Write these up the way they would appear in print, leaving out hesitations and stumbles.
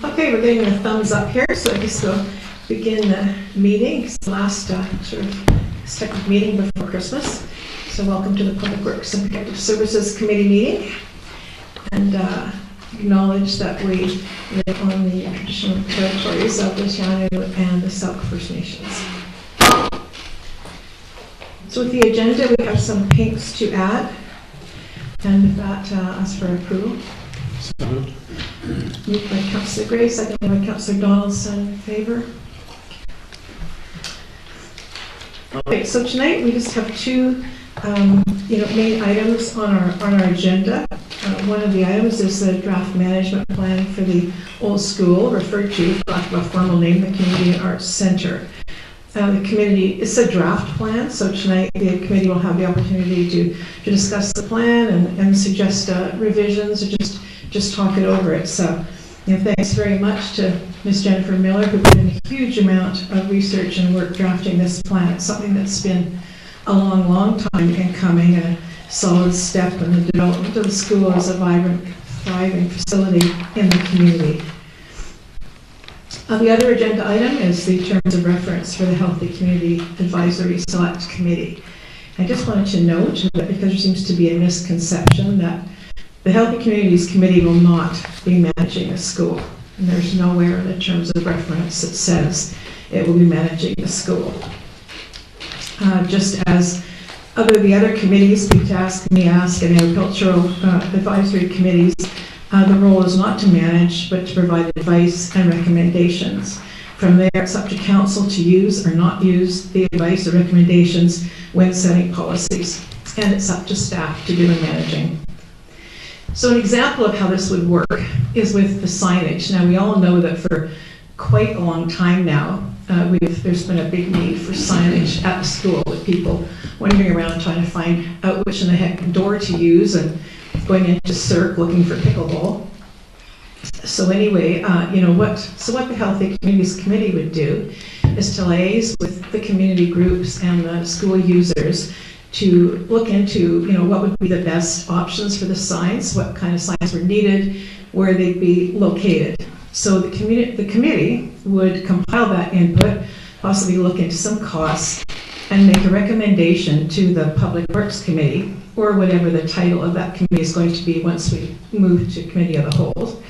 Okay, we're getting a thumbs up here, so I guess we'll begin the meeting. It's the last sort of second meeting before Christmas. So welcome to the Public Works and Protective Services Committee meeting. And acknowledge that we live on the traditional territories of the Sianu and the Sauk First Nations. So with the agenda, we have some pinks to add. And with that, ask for approval. Moved by Councillor Gray, seconded by Councillor Donaldson. In favour? Okay, so tonight we just have two main items on our agenda. One of the items is the draft management plan for the old school, referred to, for lack of a formal name, the Community and Arts Centre. The committee, it's a draft plan, so tonight the committee will have the opportunity to discuss the plan and suggest revisions or just talk it over. So, thanks very much to Ms. Jennifer Miller, who put in a huge amount of research and work drafting this plan. It's something that's been a long time in coming, a solid step in the development of the school as a vibrant, thriving facility in the community. The other agenda item is the terms of reference for the Healthy Community Advisory Select Committee. I just wanted to note that because there seems to be a misconception that the Healthy Communities Committee will not be managing the school. And there's nowhere in the terms of reference that says it will be managing the school. Just as the other committees, PTASC, MEASC, and agricultural advisory committees, the role is not to manage, but to provide advice and recommendations. From there, it's up to council to use or not use the advice or recommendations when setting policies. And it's up to staff to do the managing. So an example of how this would work is with the signage. Now, we all know that for quite a long time now, there's been a big need for signage at the school, with people wandering around trying to find out which in the heck door to use and going into Cirque looking for pickleball. So anyway, what the Healthy Communities Committee would do is to liaise with the community groups and the school users to look into, what would be the best options for the signs, what kind of signs were needed, where they'd be located. So the committee would compile that input, possibly look into some costs, and make a recommendation to the Public Works Committee, or whatever the title of that committee is going to be once we move to Committee of the Whole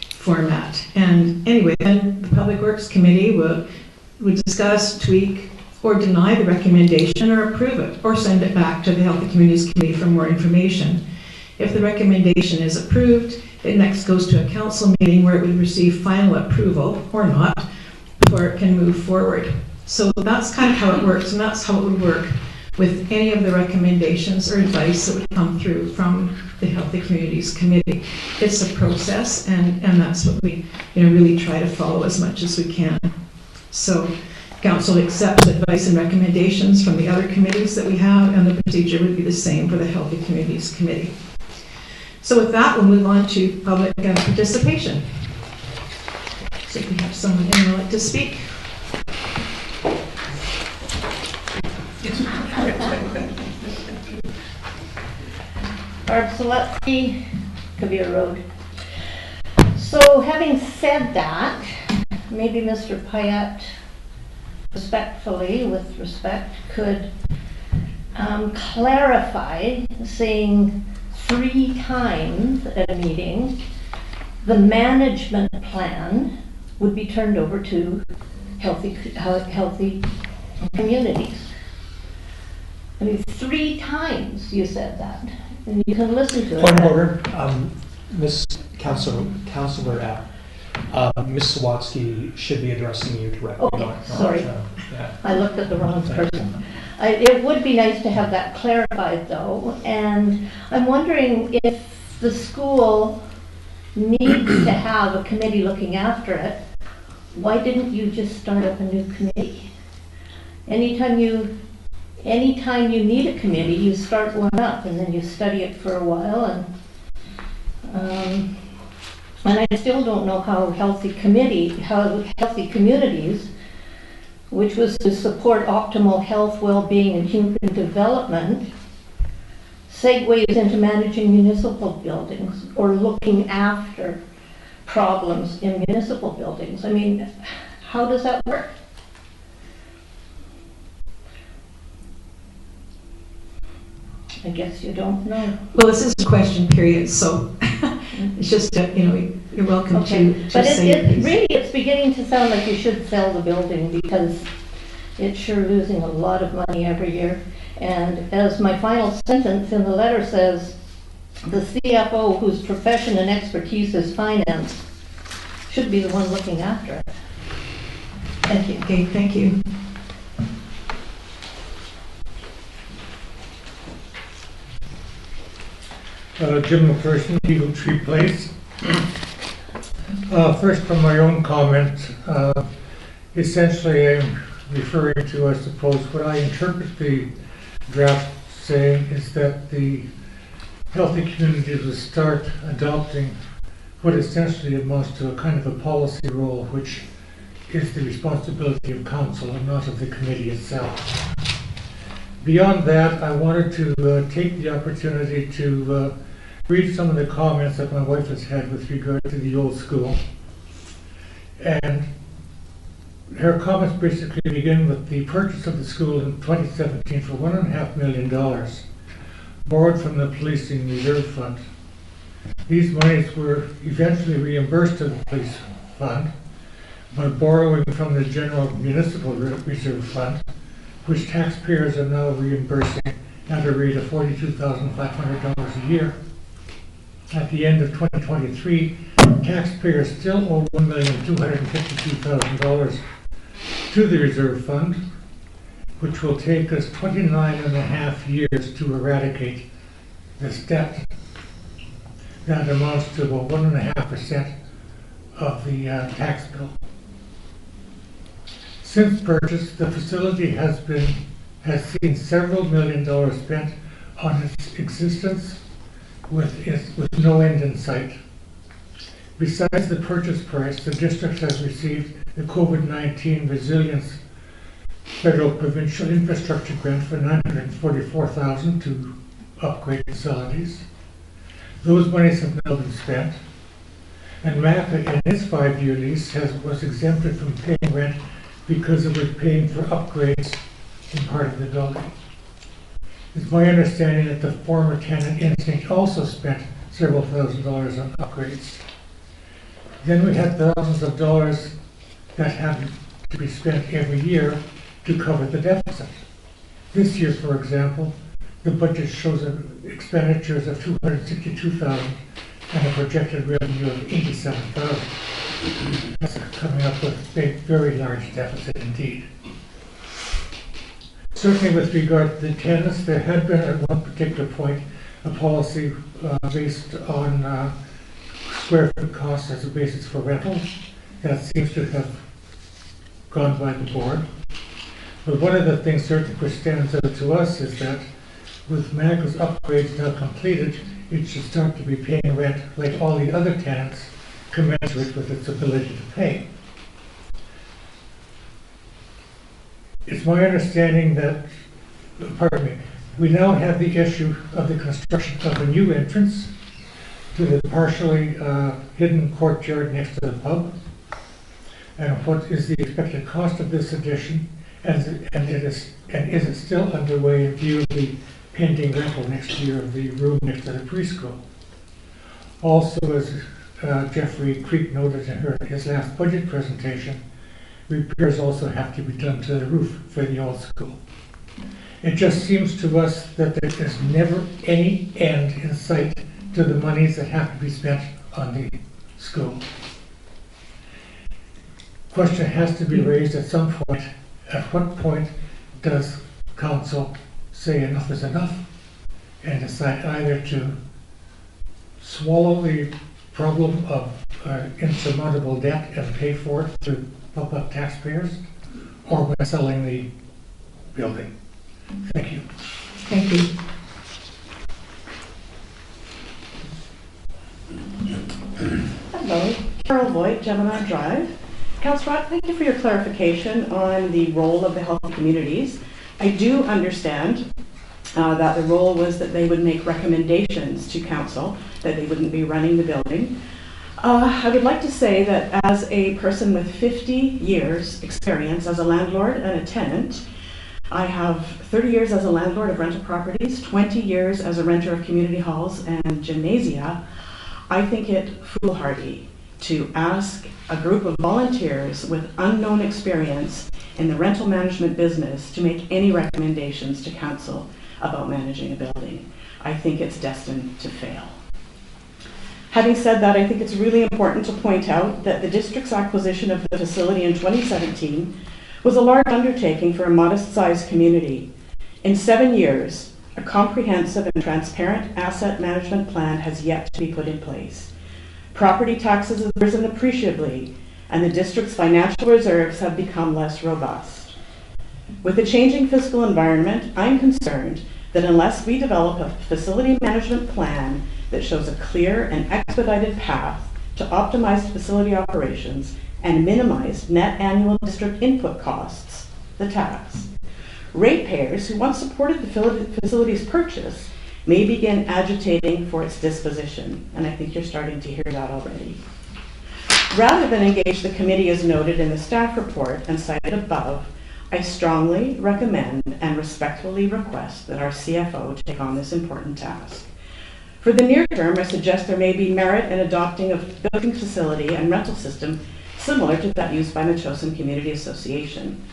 format. And anyway, then the Public Works Committee would discuss, tweak, or deny the recommendation, or approve it, or send it back to the Healthy Communities Committee for more information. If the recommendation is approved, it next goes to a council meeting where it would receive final approval, or not, before it can move forward. So that's kind of how it works, and that's how it would work with any of the recommendations or advice that would come through from the Healthy Communities Committee. It's a process, and that's what we really try to follow as much as we can. So council accepts advice and recommendations from the other committees that we have, and the procedure would be the same for the Healthy Communities Committee. So with that, we'll move on to public participation. So if we have someone in who would like to speak. Barb Seletsky, Kabir Road. So having said that, maybe Mr. Pyatt respectfully, with respect, could clarify, saying 3 times at a meeting, the management plan would be turned over to healthy communities. I mean, 3 times you said that, and you can listen to it. Point of order, Ms. Councillor, Ms. Sawatsky should be addressing you directly. Okay, sorry. I looked at the wrong person. It would be nice to have that clarified, though, and I'm wondering if the school needs to have a committee looking after it. Why didn't you just start up a new committee? Anytime you need a committee, you start one up and then you study it for a while, and I still don't know how Healthy Communities, which was to support optimal health, well-being, and human development, segues into managing municipal buildings or looking after problems in municipal buildings. I mean, how does that work? I guess you don't know. Well, this is a question period, so it's just, you're welcome Okay, to but say your piece. really, it's beginning to sound like you should sell the building because it's sure losing a lot of money every year. And as my final sentence in the letter says, the CFO, whose profession and expertise is finance, should be the one looking after it. Thank you. Okay, thank you. Jim McPherson, Eagle Tree Place. First, from my own comment, essentially I'm referring to, I suppose, what I interpret the draft saying is that the healthy communities will start adopting what essentially amounts to a kind of a policy role, which is the responsibility of council and not of the committee itself. Beyond that, I wanted to take the opportunity to read some of the comments that my wife has had with regard to the old school. And her comments basically begin with the purchase of the school in 2017 for $1.5 million, borrowed from the policing reserve fund. These monies were eventually reimbursed to the police fund by borrowing from the general municipal reserve fund, which taxpayers are now reimbursing at a rate of $42,500 a year. At the end of 2023, taxpayers still owe $1,252,000 to the reserve fund, which will take us 29.5 years to eradicate this debt. That amounts to about 1.5% of the tax bill. Since purchase, the facility has seen several $1 million spent on its existence with no end in sight. Besides the purchase price, the district has received the COVID-19 Resilience Federal Provincial Infrastructure Grant for $944,000 to upgrade facilities. Those monies have now been spent, and MAPA in its 5-year lease was exempted from paying rent because it was paying for upgrades in part of the building. It's my understanding that the former tenant Instinct also spent several $1,000s on upgrades. Then we had thousands of dollars that had to be spent every year to cover the deficit. This year, for example, the budget shows expenditures of $262,000 and a projected revenue of $87,000. That's coming up with a very large deficit indeed. Certainly with regard to the tenants, there had been at one particular point a policy based on square foot costs as a basis for rental. That seems to have gone by the board. But one of the things certainly which stands out to us is that with MAGA's upgrades now completed, it should start to be paying rent like all the other tenants, commensurate with its ability to pay. It's my understanding that, we now have the issue of the construction of a new entrance to the partially hidden courtyard next to the pub, and what is the expected cost of this addition, and is it still underway in view of the pending rental next year of the room next to the preschool. Also, as Jeffrey Creek noted in his last budget presentation, repairs also have to be done to the roof for the old school. It just seems to us that there is never any end in sight to the monies that have to be spent on the school. Question has to be raised at some point. At what point does council say enough is enough and decide either to swallow the problem of insurmountable debt and pay for it through public taxpayers, or by selling the building? Thank you. Thank you. Hello, Carol Voigt, Gemini Drive. Councillor Rock, thank you for your clarification on the role of the healthy communities. I do understand that the role was that they would make recommendations to council, that they wouldn't be running the building. I would like to say that as a person with 50 years experience as a landlord and a tenant, I have 30 years as a landlord of rental properties, 20 years as a renter of community halls and gymnasia. I think it foolhardy to ask a group of volunteers with unknown experience in the rental management business to make any recommendations to council about managing a building. I think it's destined to fail. Having said that, I think it's really important to point out that the district's acquisition of the facility in 2017 was a large undertaking for a modest-sized community. In 7 years, a comprehensive and transparent asset management plan has yet to be put in place. Property taxes have risen appreciably, and the district's financial reserves have become less robust. With the changing fiscal environment, I'm concerned that unless we develop a facility management plan that shows a clear and expedited path to optimized facility operations and minimize net annual district input costs, the tax, ratepayers who once supported the facility's purchase may begin agitating for its disposition, and I think you're starting to hear that already. Rather than engage the committee as noted in the staff report and cited above, I strongly recommend and respectfully request that our CFO take on this important task. For the near term, I suggest there may be merit in adopting a building facility and rental system similar to that used by Metchosin Community Association.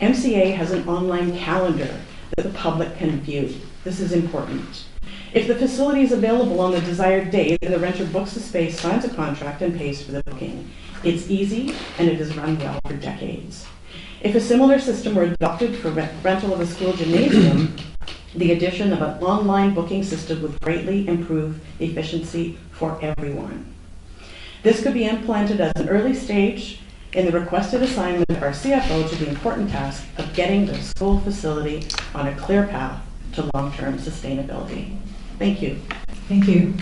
MCA has an online calendar that the public can view. This is important. If the facility is available on the desired day, then the renter books the space, signs a contract, and pays for the booking. It's easy, and it has run well for decades. If a similar system were adopted for rental of a school gymnasium, the addition of an online booking system would greatly improve efficiency for everyone. This could be implemented as an early stage in the requested assignment of our CFO to the important task of getting the school facility on a clear path to long-term sustainability. Thank you. Thank you.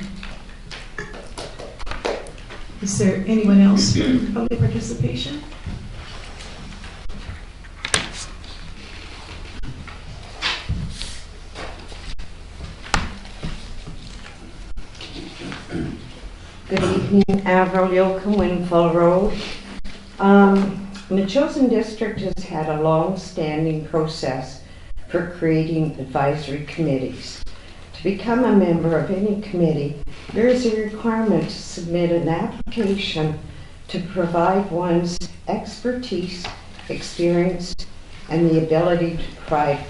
Is there anyone else for public participation? Good evening, Avril Yoakum, Winfall Road. Metchosin District has had a long-standing process for creating advisory committees. To become a member of any committee, there is a requirement to submit an application to provide one's expertise, experience, and the ability to provide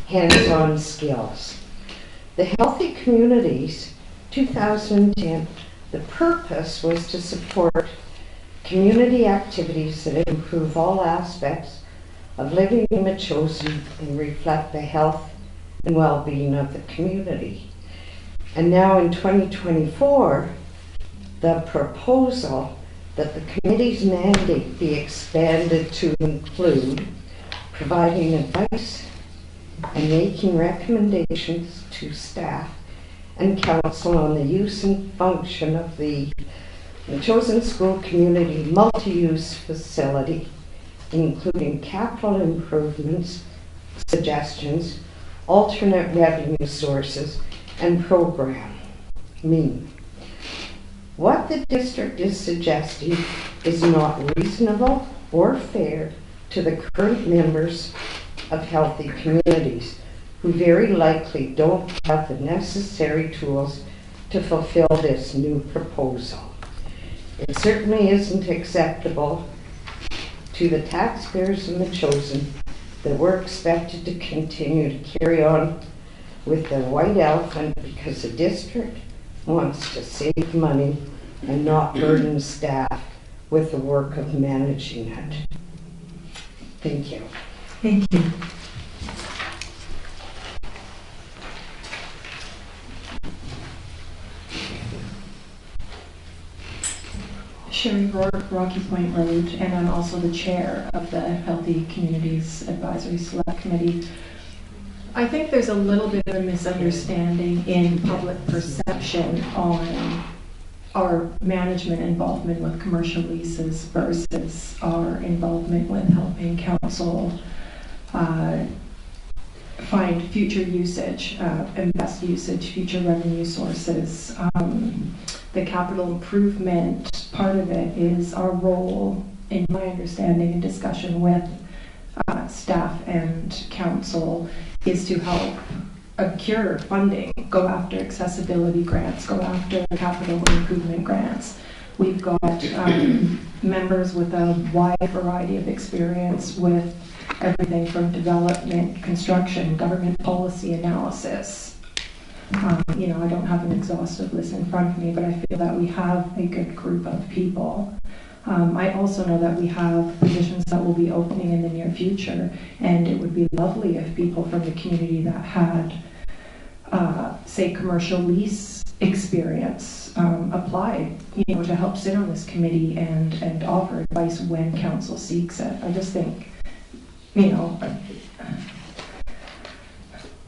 hands-on skills. The Healthy Communities 2010, the purpose was to support community activities that improve all aspects of living in Metchosin and reflect the health and well-being of the community. And now in 2024, the proposal that the committee's mandate be expanded to include providing advice and making recommendations to staff and council on the use and function of the Metchosin School Community Multi-Use Facility, including capital improvements, suggestions, alternate revenue sources, and programming. What the district is suggesting is not reasonable or fair to the current members of Healthy Communities, who very likely don't have the necessary tools to fulfill this new proposal. It certainly isn't acceptable to the taxpayers of Metchosin that we're expected to continue to carry on with the white elephant because the district wants to save money and not burden staff with the work of managing it. Thank you. Thank you. Sherry Rourke, Rocky Point Road, and I'm also the chair of the Healthy Communities Advisory Select Committee. I think there's a little bit of a misunderstanding in public perception on our management involvement with commercial leases versus our involvement with helping council find future usage and best usage, future revenue sources. The capital improvement part of it is our role, in my understanding and discussion with staff and council, is to help secure funding, go after accessibility grants, go after capital improvement grants. We've got members with a wide variety of experience with everything from development, construction, government policy analysis. You know, I don't have an exhaustive list in front of me, but I feel that we have a good group of people. I also know that we have positions that will be opening in the near future, and it would be lovely if people from the community that had, say, commercial lease experience applied, you know, to help sit on this committee and offer advice when council seeks it. I just think, you know,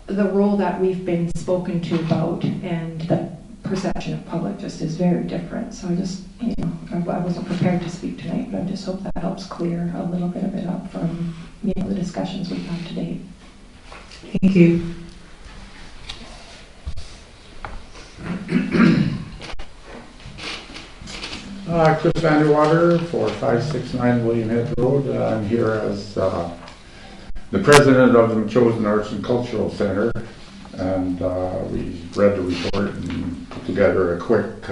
the role that we've been spoken to about and the perception of public just is very different. So I just, you know, I wasn't prepared to speak tonight, but I just hope that helps clear a little bit of it up from, you know, the discussions we've had to date. Thank you. Chris Vanderwater for 569 William Head Road. I'm here as the president of the Metchosin Arts and Cultural Center, and we read the report and put together a quick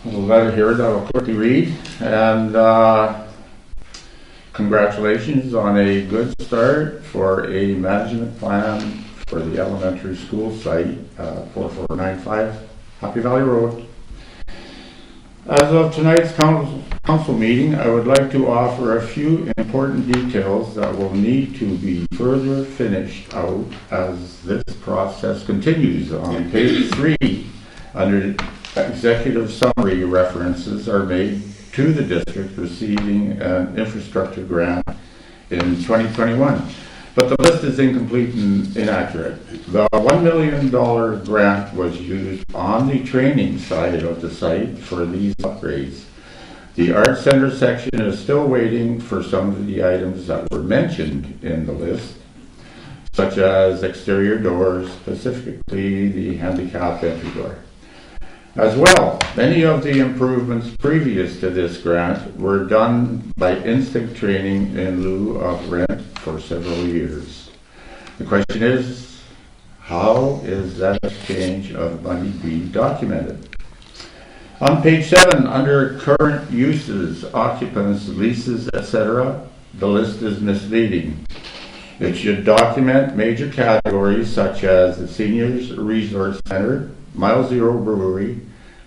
little letter here that I'll quickly read. And congratulations on a good start for a management plan for the elementary school site, 4495 Happy Valley Road. As of tonight's council meeting, I would like to offer a few important details that will need to be further finished out as this process continues. On page 3, under executive summary, references are made to the district receiving an infrastructure grant in 2021. But the list is incomplete and inaccurate. The $1 million grant was used on the training side of the site for these upgrades. The Art Center section is still waiting for some of the items that were mentioned in the list, such as exterior doors, specifically the handicap entry door. As well, many of the improvements previous to this grant were done by instinct training in lieu of rent for several years. The question is, how is that exchange of money being documented? On page 7, under current uses, occupants, leases, etc., the list is misleading. It should document major categories such as the Seniors Resource Center, Mile Zero Brewery,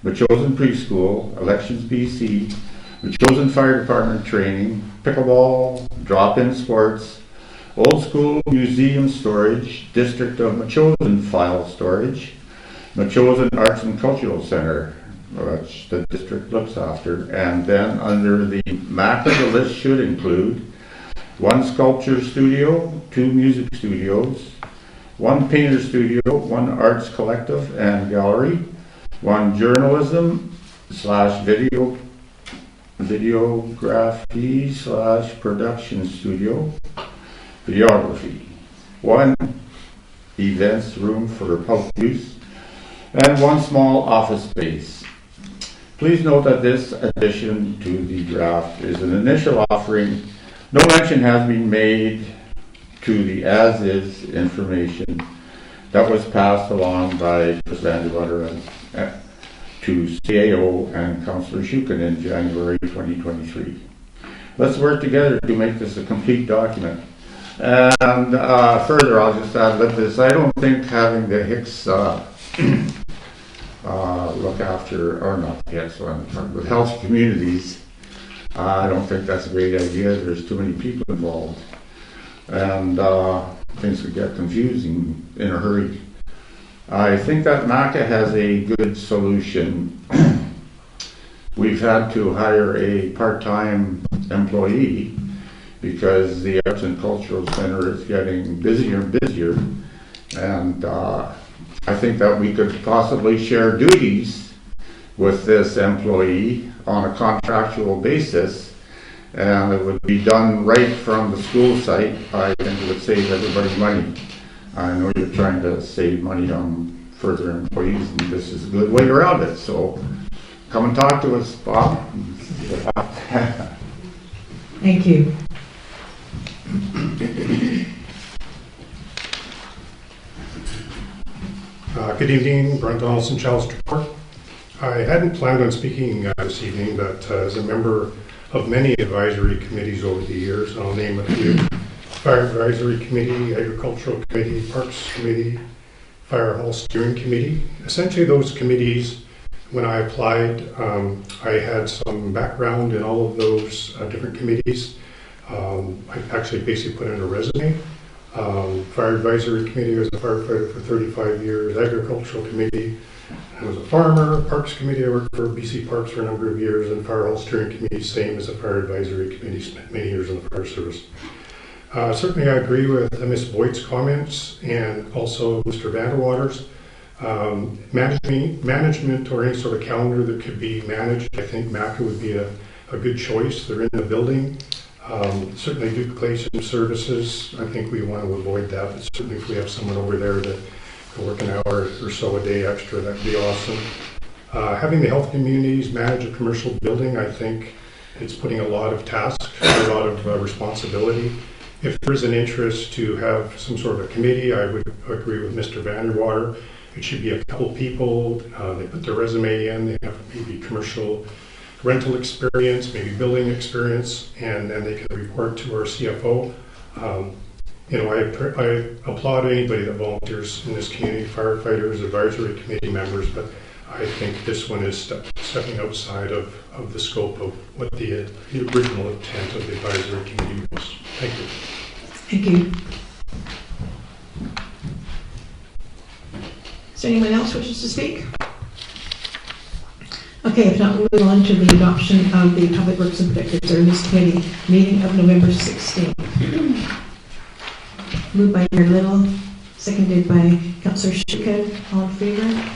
Metchosin Preschool, Elections BC, Metchosin Fire Department Training, Pickleball, Drop-In Sports, Old School Museum Storage, District of Metchosin File Storage, Metchosin Arts and Cultural Center, which the district looks after, and then under the MAC of the list should include 1 sculpture studio, 2 music studios, 1 painter studio, 1 arts collective and gallery, 1 journalism / videography / production studio, videography, 1 events room for public use, and 1 small office space. Please note that this addition to the draft is an initial offering. No mention has been made to the as-is information that was passed along by Chris Vanderwater to CAO and Councillor Shukin in January 2023. Let's work together to make this a complete document. And further, I'll just add this. I don't think having the Hicks look after, or not the Hicks one, but health communities, I don't think that's a great idea. There's too many people involved. And things could get confusing in a hurry. I think that MACA has a good solution. We've had to hire a part-time employee because the Arts and Cultural Center is getting busier and busier. And I think that we could possibly share duties with this employee on a contractual basis and it would be done right from the school site, I think it would save everybody money. I know you're trying to save money on further employees, and this is a good way around it, so come and talk to us, Bob. Thank you. Good evening, Brent Donaldson, Charles Court. I hadn't planned on speaking this evening, but as a member of many advisory committees over the years, I'll name a few: Fire Advisory Committee, Agricultural Committee, Parks Committee, Fire Hall Steering Committee. Essentially those committees, when I applied, I had some background in all of those different committees. I actually basically put in a resume. Fire Advisory Committee, I was a firefighter for 35 years. Agricultural Committee, I was a farmer. Parks Committee, I worked for BC Parks for a number of years. And Fire Hall Steering Committee, same as a Fire Advisory Committee, spent many years in the fire service. Certainly I agree with Ms. Boyd's comments and also Mr. Vanderwater's. Management or any sort of calendar that could be managed, I think MACA would be a good choice. They're in the building. Certainly duplication of services, I think we want to avoid that, but certainly if we have someone over there that can work an hour or so a day extra, that'd be awesome. Having the health communities manage a commercial building, I think it's putting a lot of tasks, a lot of responsibility. If there's an interest to have some sort of a committee, I would agree with Mr. Vanderwater. It should be a couple people, they put their resume in, they have maybe commercial rental experience, maybe building experience, and then they can report to our CFO. I applaud anybody that volunteers in this community, firefighters, advisory committee members, but I think this one is stepping outside of the scope of what the original intent of the advisory committee was. Thank you. Thank you. Is there anyone else wishes to speak? Okay, if not, we'll move on to the adoption of the Public Works and Protective Service Committee meeting of November 16th. Moved by Mayor Little, seconded by Councillor Shuka. All in favor?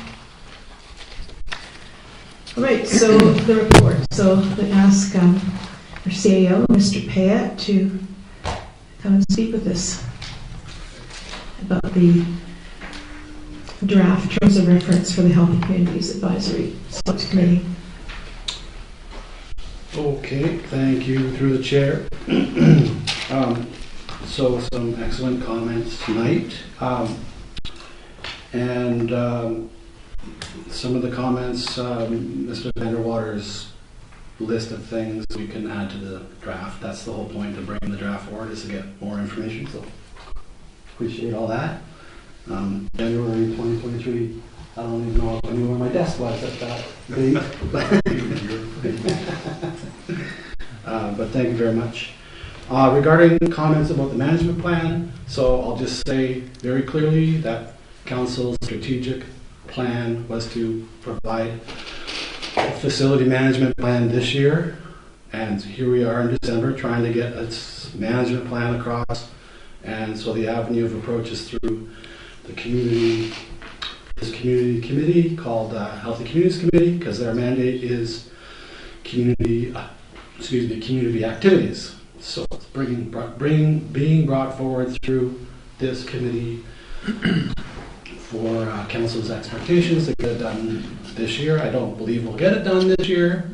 All right, so the report. So let's ask our CAO, Mr. Payette, to come and speak with us about the draft terms of reference for the Healthy Communities Advisory Select Committee. Okay, thank you through the chair. So some excellent comments tonight. Some of the comments, Mr. Vanderwater's list of things we can add to the draft. That's the whole point of bringing the draft forward, is to get more information. So appreciate all that. January 2023, I don't even know if I knew where my desk was at that date. But thank you very much. Regarding comments about the management plan, so I'll just say very clearly that Council's strategic plan was to provide a facility management plan this year, and here we are in December trying to get its management plan across, and so the avenue of approach is through the community committee called Healthy Communities Committee, because their mandate is community activities. So it's being brought forward through this committee for council's expectations to get it done this year. I don't believe we'll get it done this year,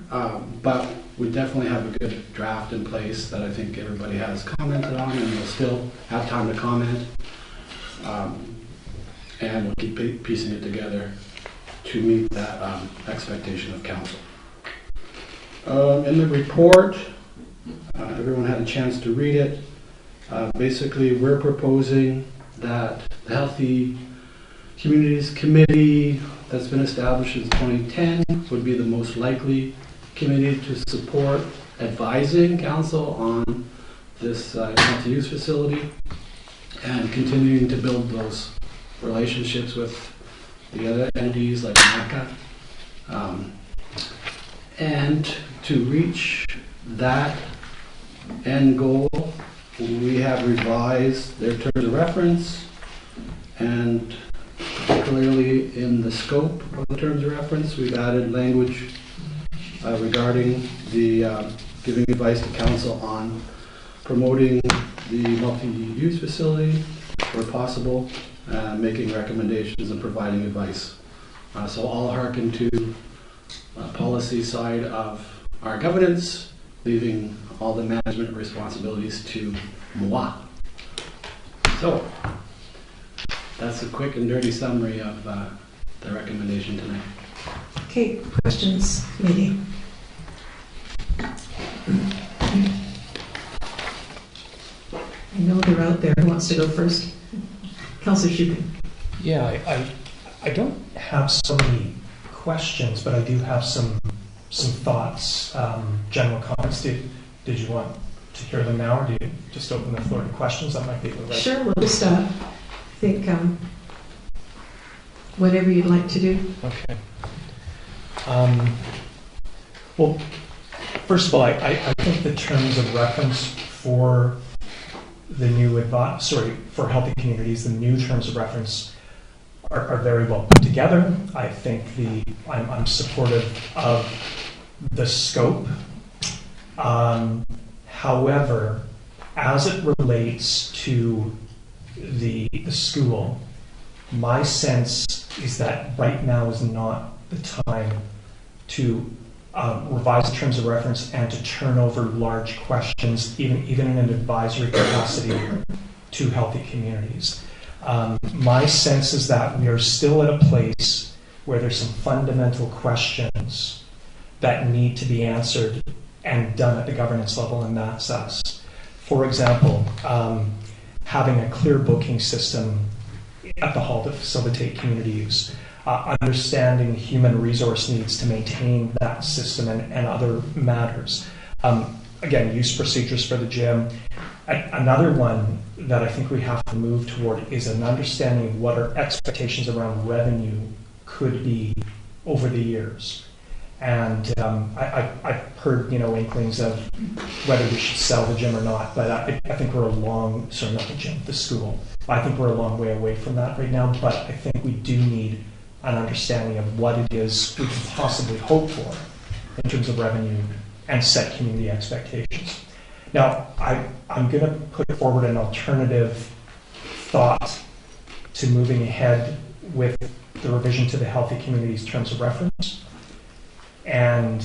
but we definitely have a good draft in place that I think everybody has commented on, and we'll still have time to comment. And we'll keep piecing it together to meet that expectation of council. In the report, everyone had a chance to read it. Basically, we're proposing that the Healthy Communities Committee that's been established since 2010 would be the most likely committee to support advising council on this multi-use facility and continuing to build those relationships with the other entities like MACA. And to reach that end goal, we have revised their terms of reference, and particularly in the scope of the terms of reference, we've added language regarding the giving advice to council on promoting the multi-use facility where possible, making recommendations and providing advice. So I'll hearken to policy side of our governance, leaving all the management responsibilities to moi. So that's a quick and dirty summary of the recommendation tonight. Okay, questions, committee? I know they're out there. Who wants to go first? Councillor Shukin. Yeah, I don't have so many questions, but I do have some thoughts, general comments. Did you want to hear them now, or do you just open the floor to questions? That might be the right. Sure, we'll just think whatever you'd like to do. Okay. Well, first of all, I think the terms of reference for the new for healthy communities, the new terms of reference are very well put together. I think I'm supportive of the scope. However, as it relates to the school, my sense is that right now is not the time to revise the terms of reference and to turn over large questions, even in an advisory capacity, to healthy communities. My sense is that we are still at a place where there's some fundamental questions that need to be answered and done at the governance level, and that's us. For example, having a clear booking system at the hall to facilitate community use, understanding human resource needs to maintain that system and other matters. Again, use procedures for the gym. Another one that I think we have to move toward is an understanding of what our expectations around revenue could be over the years. And I've heard, inklings of whether we should sell the gym or not, but I think we're not the gym, the school. I think we're a long way away from that right now, but I think we do need an understanding of what it is we can possibly hope for in terms of revenue and set community expectations. Now, I'm going to put forward an alternative thought to moving ahead with the revision to the Healthy Communities Terms of Reference. And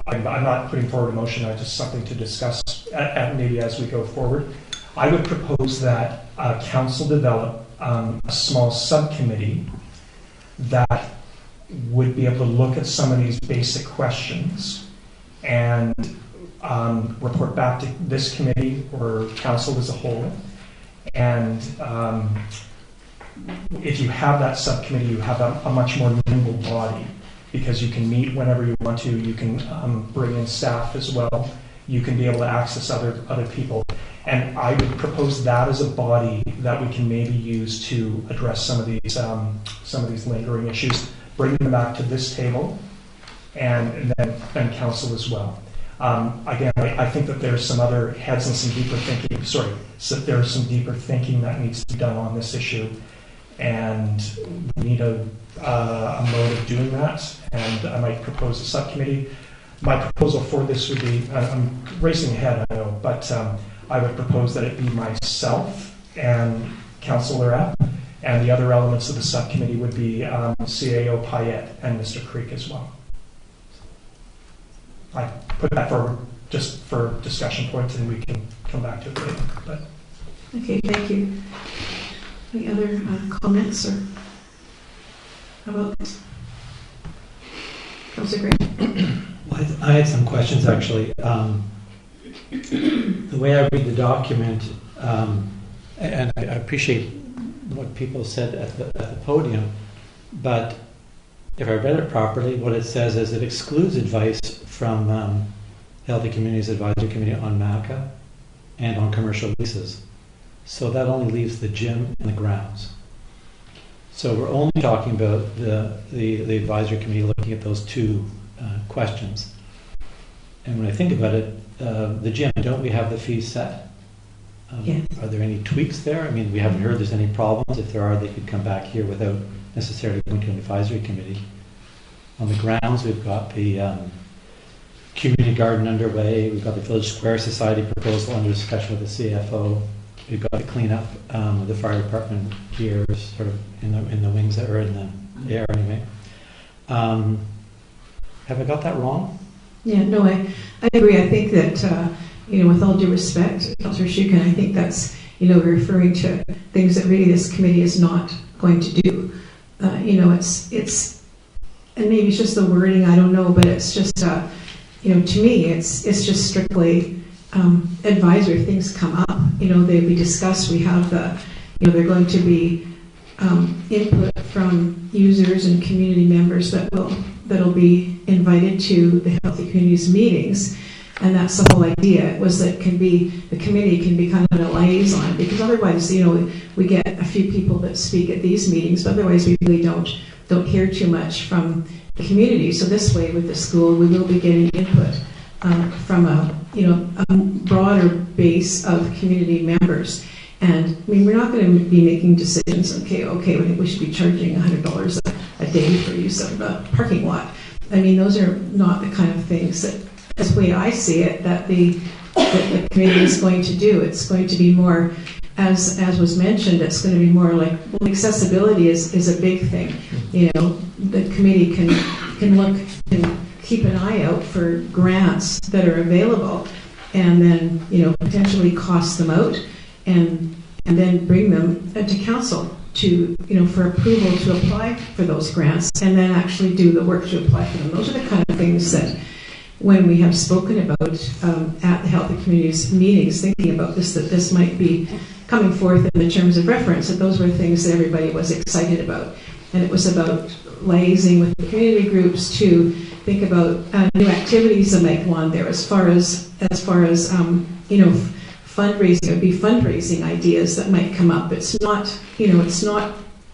I'm not putting forward a motion, it's just something to discuss maybe as we go forward. I would propose that council develop a small subcommittee that would be able to look at some of these basic questions and report back to this committee or council as a whole. And if you have that subcommittee, you have a much more nimble body, because you can meet whenever you want to. You can bring in staff as well. You can be able to access other people. And I would propose that as a body that we can maybe use to address some of these lingering issues, bring them back to this table, and then council as well. Again, I think that there's some other heads and some deeper thinking. So there's some deeper thinking that needs to be done on this issue, and we need a mode of doing that. And I might propose a subcommittee. My proposal for this would be, I'm racing ahead, I know, but I would propose that it be myself and Councillor Epp, and the other elements of the subcommittee would be CAO Payette and Mr. Creek as well. I put that forward just for discussion points, and we can come back to it later. But Okay, thank you. Any other comments, or how about Councillor Graham? Well, I had some questions actually. The way I read the document, and I appreciate what people said at the podium, but if I read it properly, what it says is it excludes advice from Healthy Communities Advisory Committee on MACA and on commercial leases. So that only leaves the gym and the grounds. So we're only talking about the advisory committee looking at those two questions. And when I think about it, the gym, don't we have the fees set? Yes. Are there any tweaks there? I mean, we haven't heard there's any problems. If there are, they could come back here without necessarily going to an advisory committee. On the grounds, we've got the community garden underway. We've got the Village Square Society proposal under discussion with the CFO. We've got to clean up the fire department gear, sort of in the wings that are in the air anyway. Have I got that wrong? Yeah, no, I agree. I think that, with all due respect, Councillor Shukin, I think that's, referring to things that really this committee is not going to do. It's, and maybe it's just the wording, I don't know, but it's just, to me, it's just strictly advisory. Things come up, they be discussed. We have they're going to be input from users and community members that'll be invited to the Healthy Communities meetings, and that's the whole idea. Was that the committee can be kind of a liaison, because otherwise, we get a few people that speak at these meetings, but otherwise we really don't hear too much from the community. So this way, with the school, we will be getting input from a broader base of community members. And I mean, we're not going to be making decisions. Okay, we think we should be charging $100 a day for use of the parking lot. I mean, those are not the kind of things that, as the way I see it, that the committee is going to do. It's going to be more, as was mentioned, it's going to be more like, well, accessibility is a big thing. The committee can look and keep an eye out for grants that are available, and then potentially cost them out, and then bring them to council to for approval to apply for those grants, and then actually do the work to apply for them. Those are the kind of things that, when we have spoken about at the Healthy Communities meetings, thinking about this, that this might be coming forth in the terms of reference, that those were things that everybody was excited about. And it was about liaising with the community groups to think about new activities that might go on there, as far as fundraising. It would be fundraising ideas that might come up. It's not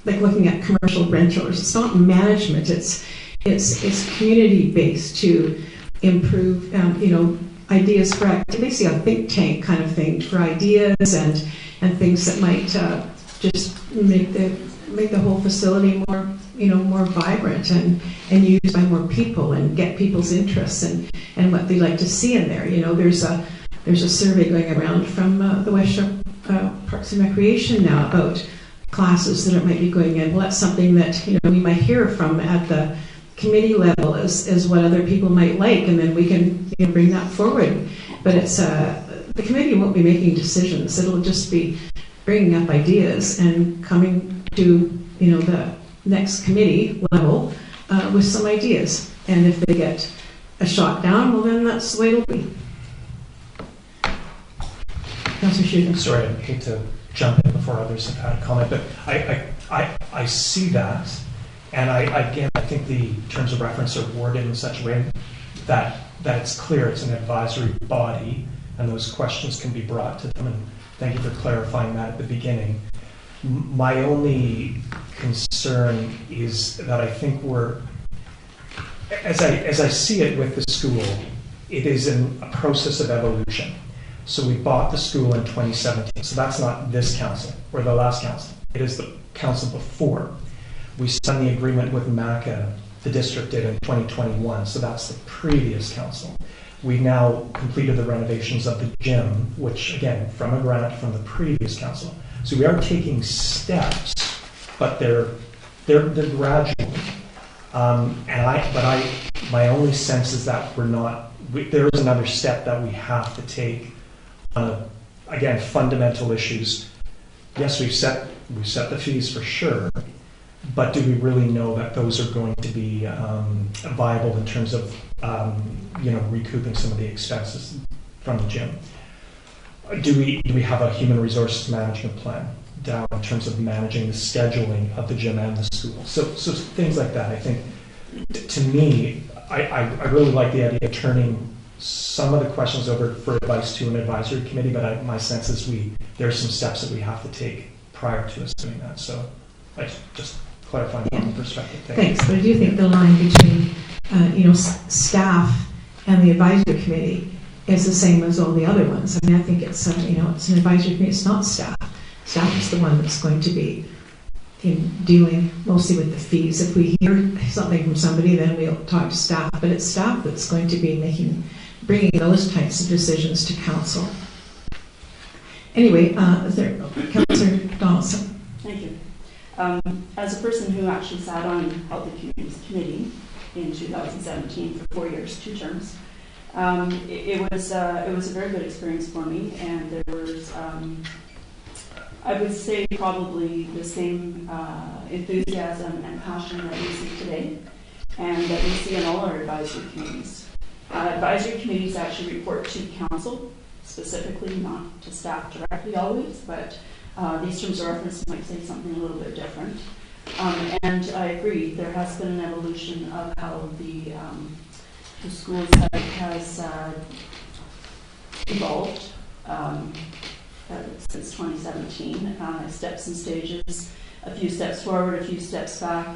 like looking at commercial rentals. It's not management. It's community based to improve ideas for activities, a think tank kind of thing for ideas and things that might just make the whole facility more vibrant and used by more people, and get people's interests and what they like to see in there. There's a survey going around from the West Shore Parks and Recreation now about classes that it might be going in. Well, that's something that we might hear from at the committee level as what other people might like, and then we can bring that forward. But it's the committee won't be making decisions. It'll just be bringing up ideas and coming to the next committee level with some ideas. And if they get a shot down, well, then that's the way it'll be. Councillor Shukin. Sorry, I hate to jump in before others have had a comment, but I see that, and I think the terms of reference are worded in such a way that it's clear it's an advisory body, and those questions can be brought to them. And thank you for clarifying that at the beginning. My only concern is that I think as I see it with the school, it is in a process of evolution. So we bought the school in 2017. So that's not this council or the last council. It is the council before. We signed the agreement with MACA, the district did in 2021. So that's the previous council. We now completed the renovations of the gym, which again, from a grant from the previous council. So we are taking steps, but they're gradual. My only sense is that there is another step that we have to take. Again, fundamental issues. Yes, we've set the fees for sure, but do we really know that those are going to be viable in terms of recouping some of the expenses from the gym? Do we have a human resources management plan down in terms of managing the scheduling of the gym and the school? So things like that. I think, to me, I really like the idea of turning some of the questions over for advice to an advisory committee, but my sense is there are some steps that we have to take prior to us doing that. So I just clarifying from the perspective. Thanks. But I do think the line between staff and the advisory committee is the same as all the other ones. I mean, I think it's it's an advisory committee. It's not staff. Staff is the one that's going to be in dealing mostly with the fees. If we hear something from somebody, then we'll talk to staff, but it's staff that's going to be bringing those types of decisions to council. Anyway, is there Councillor Donaldson? Thank you. As a person who actually sat on Healthy Communities Committee in 2017 for 4 years, 2 terms, it was a very good experience for me, and there was, I would say, probably the same enthusiasm and passion that we see today, and that we see in all our advisory committees. Advisory committees actually report to council, specifically, not to staff directly always, but these terms of reference might say something a little bit different. And I agree, there has been an evolution of how the school site has evolved since 2017. Steps and stages, a few steps forward, a few steps back.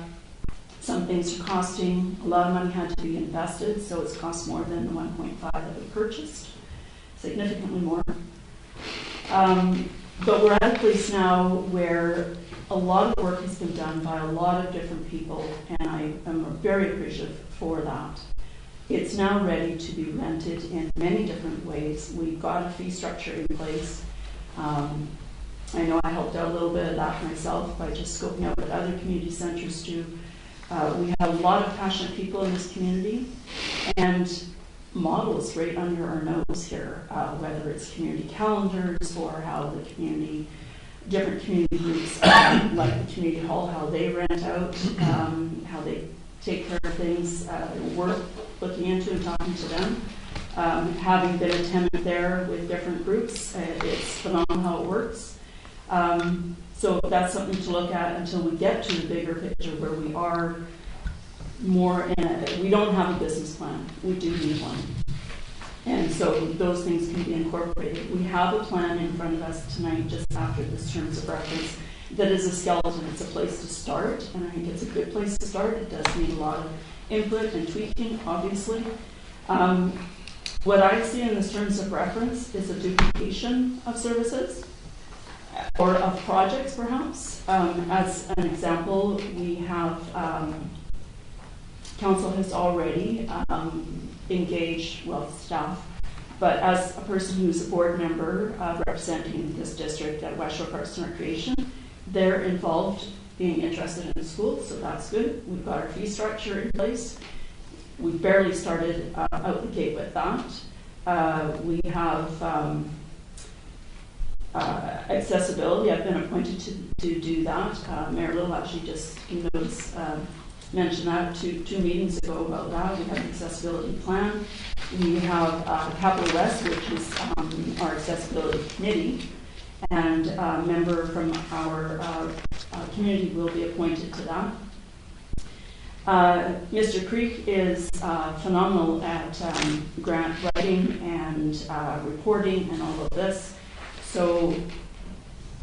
Some things are costing, a lot of money had to be invested, so it's cost more than the 1.5 that we purchased, significantly more. But we're at a place now where a lot of work has been done by a lot of different people, and I am very appreciative for that. It's now ready to be rented in many different ways. We've got a fee structure in place. I know I helped out a little bit of that myself by just scoping out what other community centres do. We have a lot of passionate people in this community, and models right under our nose here, whether it's community calendars or how the different community groups, like the community hall, how they rent out, how they take care of things, worth looking into and talking to them. Having been a tenant there with different groups, it's phenomenal how it works. So that's something to look at until we get to the bigger picture where we are more we don't have a business plan. We do need one. And so those things can be incorporated. We have a plan in front of us tonight just after this terms of reference that is a skeleton. It's a place to start, and I think it's a good place to start. It does need a lot of input and tweaking, obviously. What I see in this terms of reference is a duplication of services or of projects, perhaps. As an example, we have council has already engaged, well, staff, but as a person who's a board member representing this district at West Shore Parks and Recreation, they're involved, being interested in the school, so that's good. We've got our fee structure in place. We've barely started out the gate with that. We have accessibility. I've been appointed to do that. Mayor Little actually just mentioned that two meetings ago about that. We have an accessibility plan. We have Capital West, which is our accessibility committee, and a member from our community will be appointed to that. Mr. Creek is phenomenal at grant writing and reporting and all of this. So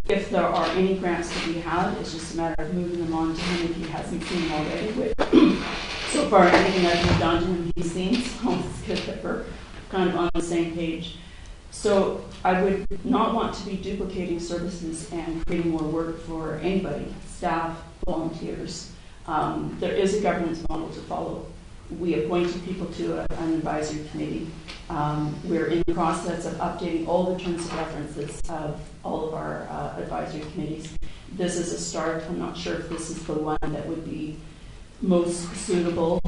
if there are any grants to be had, it's just a matter of moving them on to him if he hasn't seen them already. So far, anything I've moved on to him, he's seen, so it's good that we're kind of on the same page. So I would not want to be duplicating services and creating more work for anybody, staff, volunteers. There is a governance model to follow. We appointed people to an advisory committee. We're in the process of updating all the terms of references of all of our advisory committees. This is a start. I'm not sure if this is the one that would be most suitable.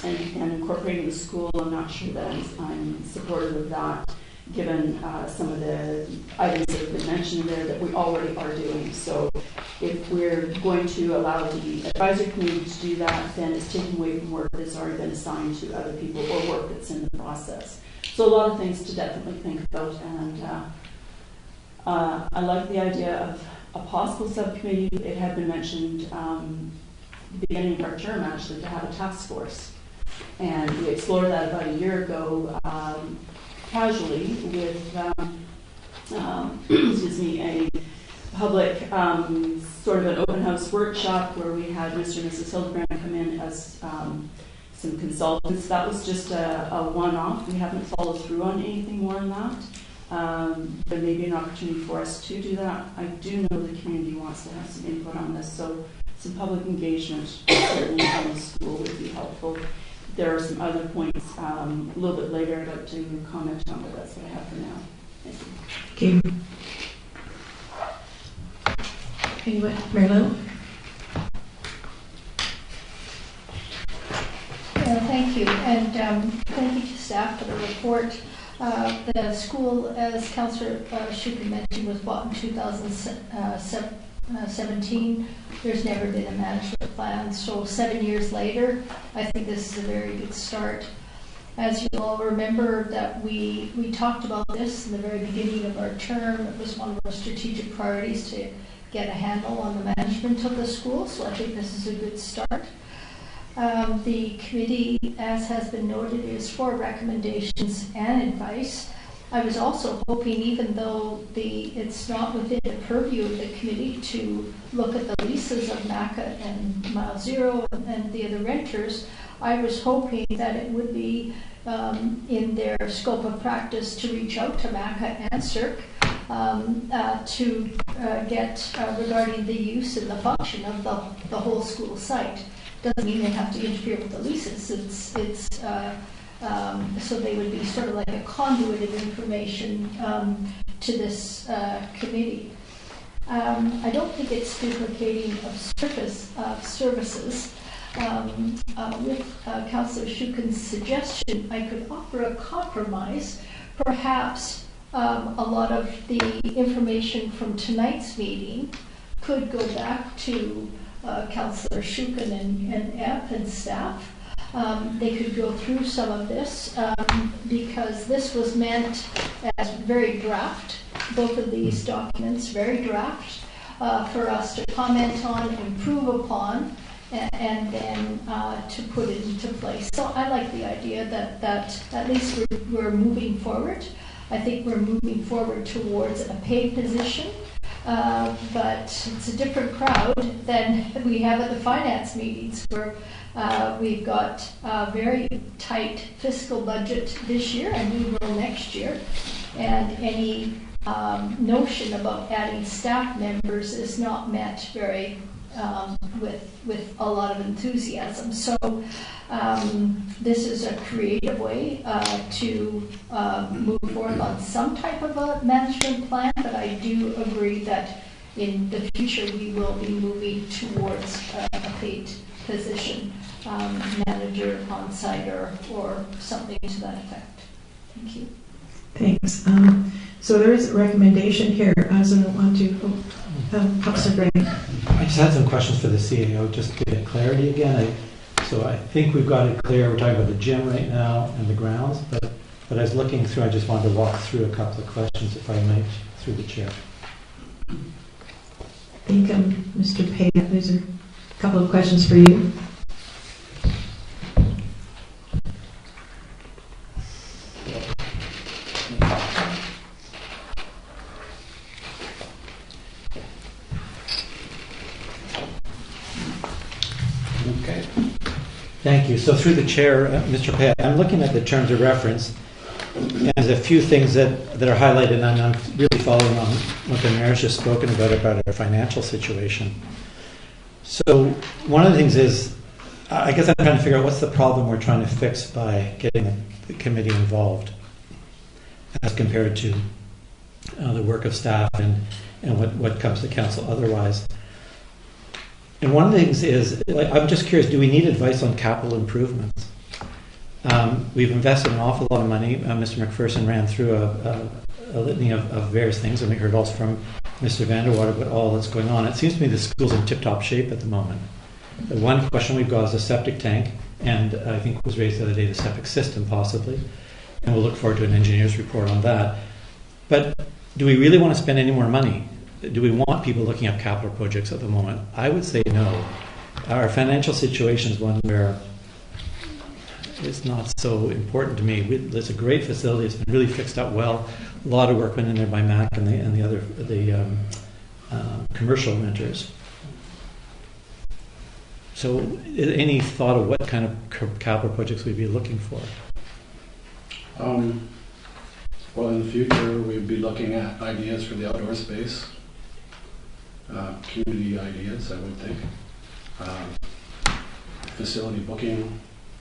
And incorporating the school, I'm not sure that I'm supportive of that, given some of the items that have been mentioned there that we already are doing. So if we're going to allow the advisory committee to do that, then it's taking away from work that's already been assigned to other people or work that's in the process. So a lot of things to definitely think about, and I like the idea of a possible subcommittee. It had been mentioned at the beginning of our term, actually, to have a task force. And we explored that about a year ago, casually, with excuse me, a public sort of an open house workshop where we had Mr. and Mrs. Hildebrand come in as some consultants. That was just a one-off. We haven't followed through on anything more than that. There may be an opportunity for us to do that. I do know the community wants to have some input on this, so some public engagement certainly from the school would be helpful. There are some other points a little bit later I'd like to comment on, but that's what I have for now. Thank you. Okay. Anyone? Mary Lou? Yeah, thank you, and thank you to staff for the report. The school, as Councillor Schuken mentioned, was bought in 2017. There's never been a management plan, so 7 years later, I think this is a very good start. As you all remember, that we talked about this in the very beginning of our term. It was one of our strategic priorities to get a handle on the management of the school, so I think this is a good start. The committee, as has been noted, is for recommendations and advice. I was also hoping, even though it's not within the purview of the committee to look at the leases of MACA and Mile Zero and the other renters, I was hoping that it would be in their scope of practice to reach out to MACA and CERC to get regarding the use and the function of the whole school site. Doesn't mean they have to interfere with the leases. So they would be sort of like a conduit of information to this committee. I don't think it's duplicating of services. With Councillor Schuken's suggestion, I could offer a compromise. Perhaps a lot of the information from tonight's meeting could go back to Councillor Schuken and Epp and staff. They could go through some of this because this was meant as very draft, both of these documents, very draft, for us to comment on, improve upon, and then to put it into place. So I like the idea that at least we're moving forward. I think we're moving forward towards a paid position. But it's a different crowd than we have at the finance meetings, where we've got a very tight fiscal budget this year, and we will next year. And any notion about adding staff members is not met very with a lot of enthusiasm. So this is a creative way to move forward on some type of a management plan, but I do agree that in the future we will be moving towards a paid position, manager on site or something to that effect. Thank you. Thanks. So there is a recommendation here, as I want to, Councillor Gray. I just had some questions for the CAO, just to get clarity again. So I think we've got it clear. We're talking about the gym right now and the grounds, but I was looking through, I just wanted to walk through a couple of questions, if I might, through the chair. I think, Mr. Pay, there's a couple of questions for you. Okay. Thank you. So through the chair, Mr. Pay, I'm looking at the terms of reference, and there's a few things that are highlighted, and I'm really following on what the mayor's just spoken about our financial situation. So one of the things is, I guess I'm trying to figure out what's the problem we're trying to fix by getting the committee involved as compared to the work of staff and what comes to council otherwise. And one of the things is, I'm just curious, do we need advice on capital improvements? We've invested an awful lot of money. Mr. McPherson ran through a litany of various things, and we heard also from Mr. Vanderwater about all that's going on. It seems to me the school's in tip-top shape at the moment. The one question we've got is a septic tank, and I think was raised the other day, the septic system possibly, and we'll look forward to an engineer's report on that. But do we really want to spend any more money? Do we want people looking at capital projects at the moment? I would say no. Our financial situation is one where it's not so important to me. It's a great facility. It's been really fixed up well. A lot of work went in there by Mac and the other commercial renters. So, any thought of what kind of capital projects we'd be looking for? Well, in the future, we'd be looking at ideas for the outdoor space, community ideas, I would think. Facility booking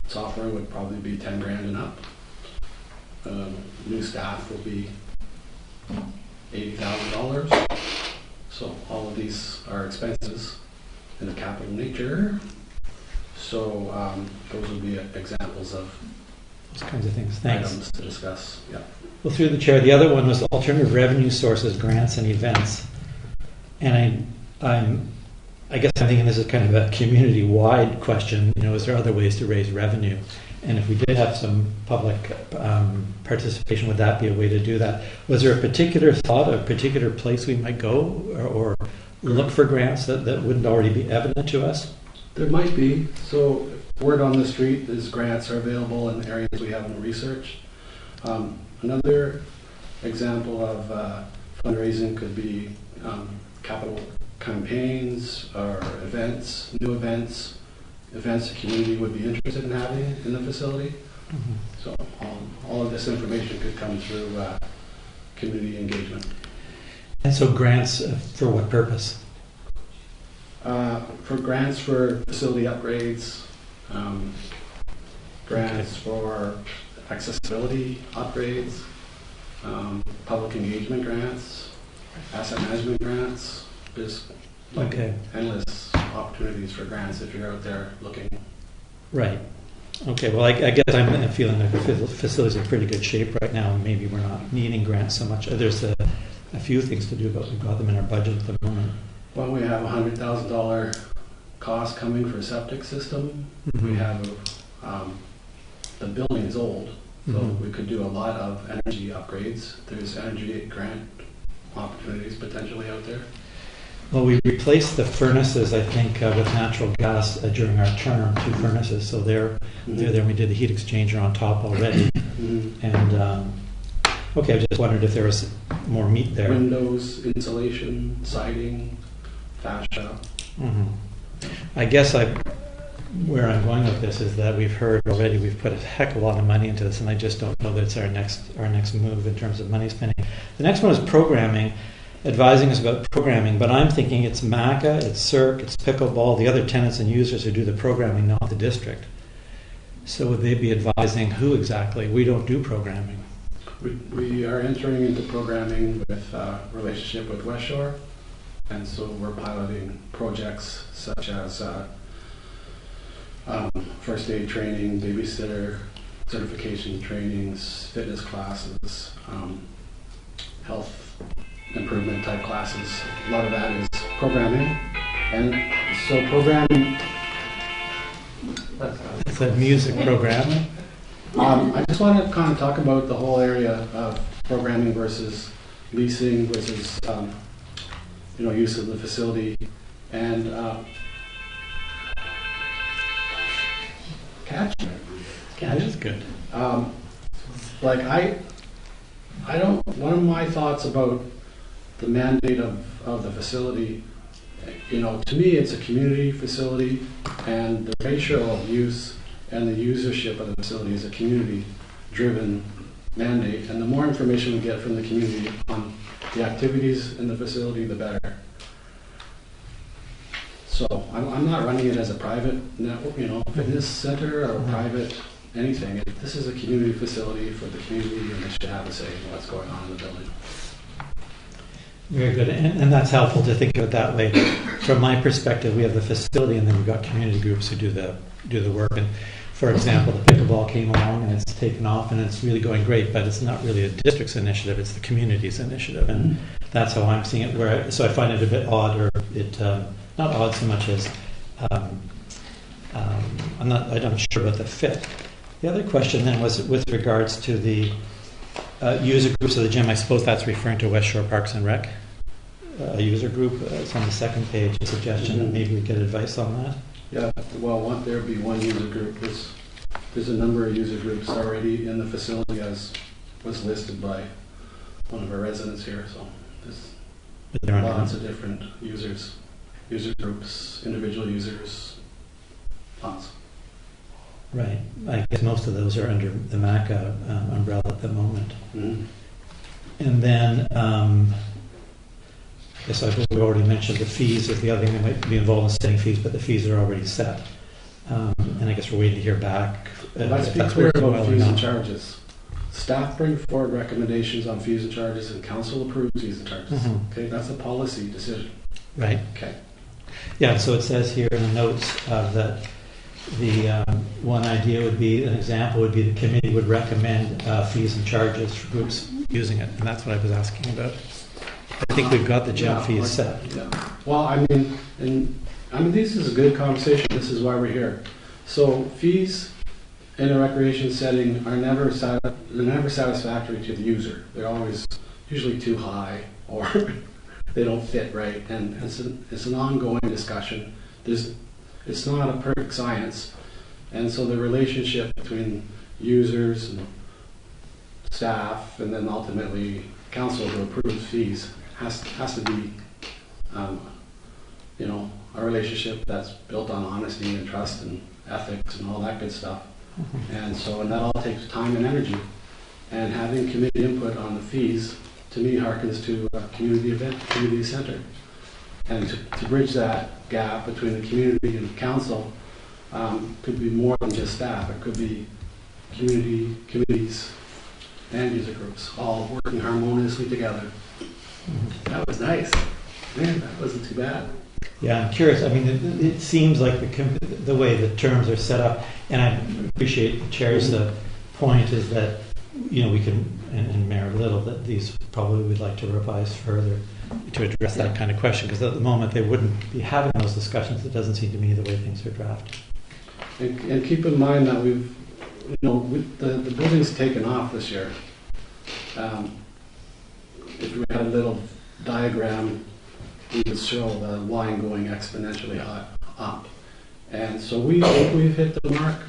software would probably be 10 grand and up. New staff will be $80,000. So all of these are expenses in a capital nature. So those would be examples of Those kinds of things. Thanks. items to discuss. Yeah. Well, through the chair, the other one was alternative revenue sources, grants, and events. And I guess I'm thinking this is kind of a community-wide question. You know, is there other ways to raise revenue? And if we did have some public participation, would that be a way to do that? Was there a particular thought, a particular place we might go or look for grants that wouldn't already be evident to us? There might be. So word on the street is grants are available in areas we haven't researched. Another example of fundraising could be capital campaigns or events, new events the community would be interested in having in the facility. Mm-hmm. So all of this information could come through community engagement. And so grants for what purpose? For grants for facility upgrades, grants for accessibility upgrades, public engagement grants, asset management grants. There's endless opportunities for grants if you're out there looking. Right. Okay. Well, I guess I'm feeling like the facility's in pretty good shape right now. Maybe we're not needing grants so much. There's a few things to do, but we've got them in our budget at the moment. Well, we have a $100,000 cost coming for a septic system. Mm-hmm. We have the building is old, so Mm-hmm. we could do a lot of energy upgrades. There's energy grant opportunities potentially out there. Well, we replaced the furnaces, I think, with natural gas during our term, 2 furnaces. So they're there. We did the heat exchanger on top already. Mm-hmm. And okay, I just wondered if there was more meat there. Windows, insulation, siding, fascia. Mm-hmm. I guess where I'm going with this is that we've heard already we've put a heck of a lot of money into this, and I just don't know that it's our next move in terms of money spending. The next one is programming. Advising us about programming, but I'm thinking it's MACA, it's CERC, it's pickleball, the other tenants and users who do the programming, not the district. So would they be advising who exactly? We don't do programming. We are entering into programming with relationship with West Shore, and so we're piloting projects such as first aid training, babysitter certification trainings, fitness classes, health improvement type classes. A lot of that is programming, and so programming. It's a music program. I just want to kind of talk about the whole area of programming versus leasing versus use of the facility and catch. That is good. One of my thoughts about the mandate of the facility, to me it's a community facility, and the ratio of use and the usership of the facility is a community-driven mandate, and the more information we get from the community on the activities in the facility, the better. So I'm not running it as a private network, fitness center or private anything. This is a community facility for the community, and they should have a say in what's going on in the building. Very good, and that's helpful to think of it that way. From my perspective, we have the facility, and then we've got community groups who do the work. And for example, the pickleball came along, and it's taken off, and it's really going great. But it's not really a district's initiative; it's the community's initiative, and that's how I'm seeing it. So I find it a bit odd, or not odd so much as I'm not sure about the fit. The other question then was with regards to the user groups of the gym. I suppose that's referring to West Shore Parks and Rec. A user group. It's on the second page. A suggestion that maybe we get advice on that. Yeah. Well, there be one user group. There's a number of user groups already in the facility, as was listed by one of our residents here. So there's lots of different user groups, individual users, lots. Right. I guess most of those are under the MACA umbrella at the moment. Mm-hmm. And then, I guess I've already mentioned the fees is the other thing that might be involved in setting fees, but the fees are already set. And I guess we're waiting to hear back. Let's if be that's clear working about well or fees and not. charges. Staff bring forward recommendations on fees and charges, and council approves fees and charges. Mhm. Okay, that's a policy decision. Right. Okay. Yeah, so it says here in the notes that the one idea would be, an example would be the committee would recommend fees and charges for groups using it, and that's what I was asking about. I think we've got the gym fees set. Yeah. Well, I mean, this is a good conversation. This is why we're here. So fees in a recreation setting are never satisfactory to the user. They're always usually too high, or they don't fit right, and it's an ongoing discussion. It's not a perfect science, and so the relationship between users and staff, and then ultimately council who approves fees, has to be, a relationship that's built on honesty and trust and ethics and all that good stuff. And that all takes time and energy. And having committee input on the fees, to me, harkens to a community event, community center. And to bridge that gap between the community and the council could be more than just staff. It could be community, committees, and user groups all working harmoniously together. That was nice. Man, that wasn't too bad. Yeah, I'm curious. I mean, it seems like the way the terms are set up, and I appreciate the chair's point is that, we can, and Mayor Little, that these probably we'd like to revise further to address that kind of question, because at the moment they wouldn't be having those discussions. It doesn't seem to me the way things are drafted. And keep in mind that the building's taken off this year. If we had a little diagram, we would show the line going exponentially up. And so we think we've hit the mark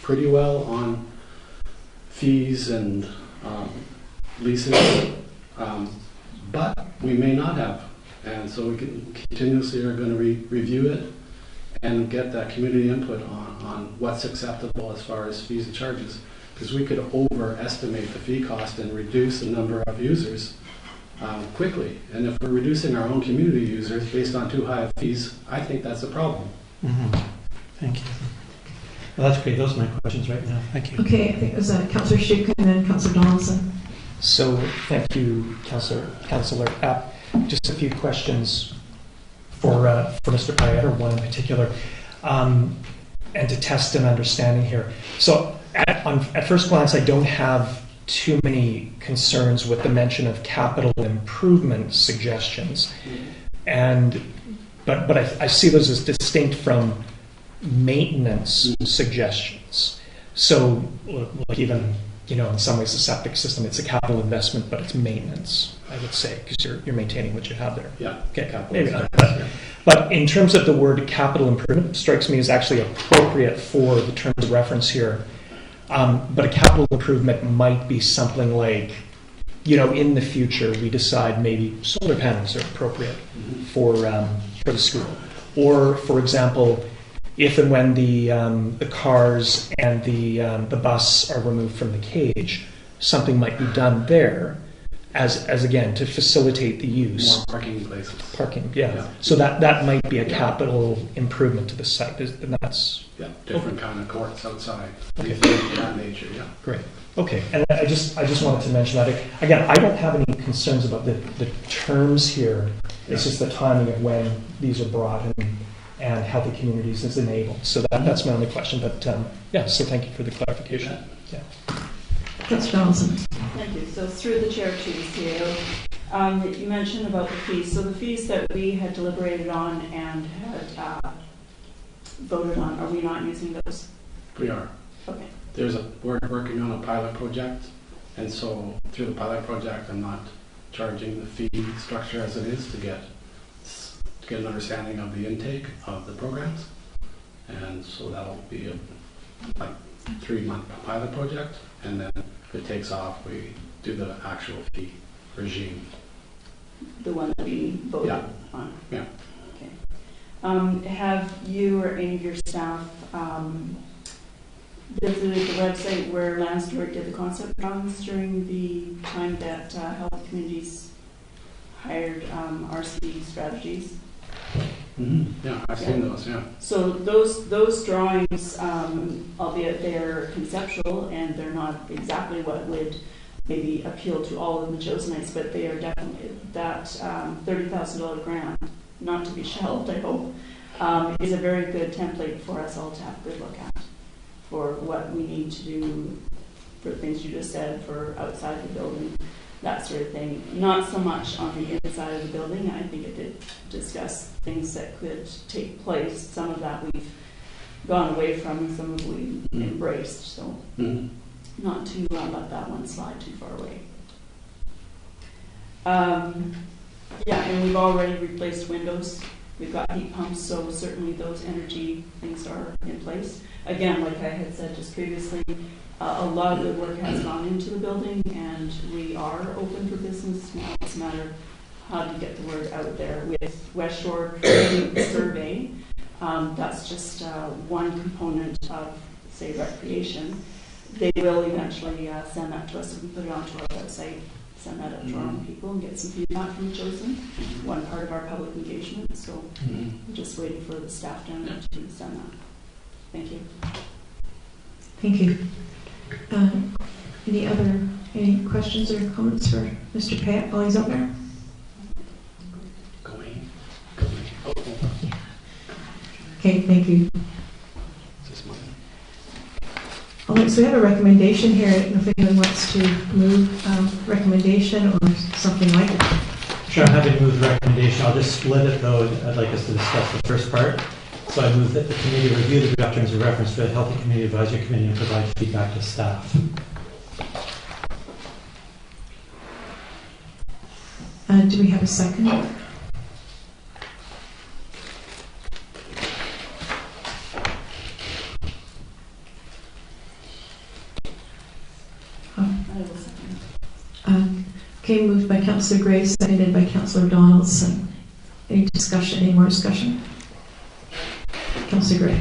pretty well on fees and leases, but we may not have. And so we continuously are going to review it and get that community input on what's acceptable as far as fees and charges. Because we could overestimate the fee cost and reduce the number of users quickly. And if we're reducing our own community users based on too high of fees, I think that's a problem. Mm-hmm. Thank you. Well, that's great. Those are my questions right now. Thank you. Okay, I think it was Councillor Schuch and then Councillor Donaldson. So thank you, Councillor. Just a few questions for Mr. Payette, or one in particular, and to test an understanding here. So at first glance, I don't have too many concerns with the mention of capital improvement suggestions, but I see those as distinct from maintenance suggestions. So, like even in some ways, the septic system, it's a capital investment, but it's maintenance, I would say, because you're maintaining what you have there. Yeah. Okay. Maybe not. But in terms of the word capital improvement, strikes me as actually appropriate for the terms of reference here. But a capital improvement might be something like, in the future, we decide maybe solar panels are appropriate for the school. Or, for example, if and when the cars and the bus are removed from the cage, something might be done there as again, to facilitate the use. More parking places. Parking, yeah. So that might be a capital improvement to the site, and that's... Yeah, different kind of courts outside. Okay. Of that nature, yeah. Great. Okay, and I just wanted to mention that. Again, I don't have any concerns about the terms here. It's just the timing of when these are brought in and how the communities is enabled. So that's my only question. But so thank you for the clarification. Yeah. Councillor Donaldson. Thank you. So through the chair to the CEO, you mentioned about the fees. So the fees that we had deliberated on and had voted on, are we not using those? We are. Okay. We're working on a pilot project, and so through the pilot project, I'm not charging the fee structure as it is to get an understanding of the intake of the programs, and so that'll be a 3-month pilot project, and then if it takes off, we do the actual fee regime. The one that we voted on? Yeah. Okay. Have you or any of your staff visited the website where Lance Stewart did the concept drawings during the time that Health Communities hired RC Strategies. Yeah, I've seen those, yeah. So those drawings, albeit they're conceptual and they're not exactly what would maybe appeal to all of the Metchosinites, but they are definitely that $30,000 grant, not to be shelved, I hope, is a very good template for us all to have a good look at for what we need to do for things you just said, for outside the building, that sort of thing. Not so much on the inside of the building. I think it did discuss things that could take place. Some of that we've gone away from, and some of it we've embraced. So not to let that one slide too far away. Yeah, and we've already replaced windows. We've got heat pumps, so certainly those energy things are in place. Again, like I had said just previously, a lot of good work has gone into the building, and we are open for business. Now it's a matter of how to get the word out there. With West Shore survey, that's just one component of, say, recreation. They will eventually send that to us if we put it onto our website, send that up to our own people and get some feedback from Metchosin, one part of our public engagement. So we're just waiting for the staff down there to send that. Thank you. Thank you. Any questions or comments for Mr. Pat while he's up there? Going. Okay, thank you. All right, so we have a recommendation here. I don't know if anyone wants to move recommendation or something like it. Sure, I'm happy to move the recommendation. I'll just split it though. I'd like us to discuss the first part. So I move that the committee review the draft terms of reference for the Healthy Community Advisory Committee and provide feedback to staff. Do we have a second? Okay, moved by Councillor Gray, seconded by Councillor Donaldson. Any discussion? Any more discussion? Councillor Gray.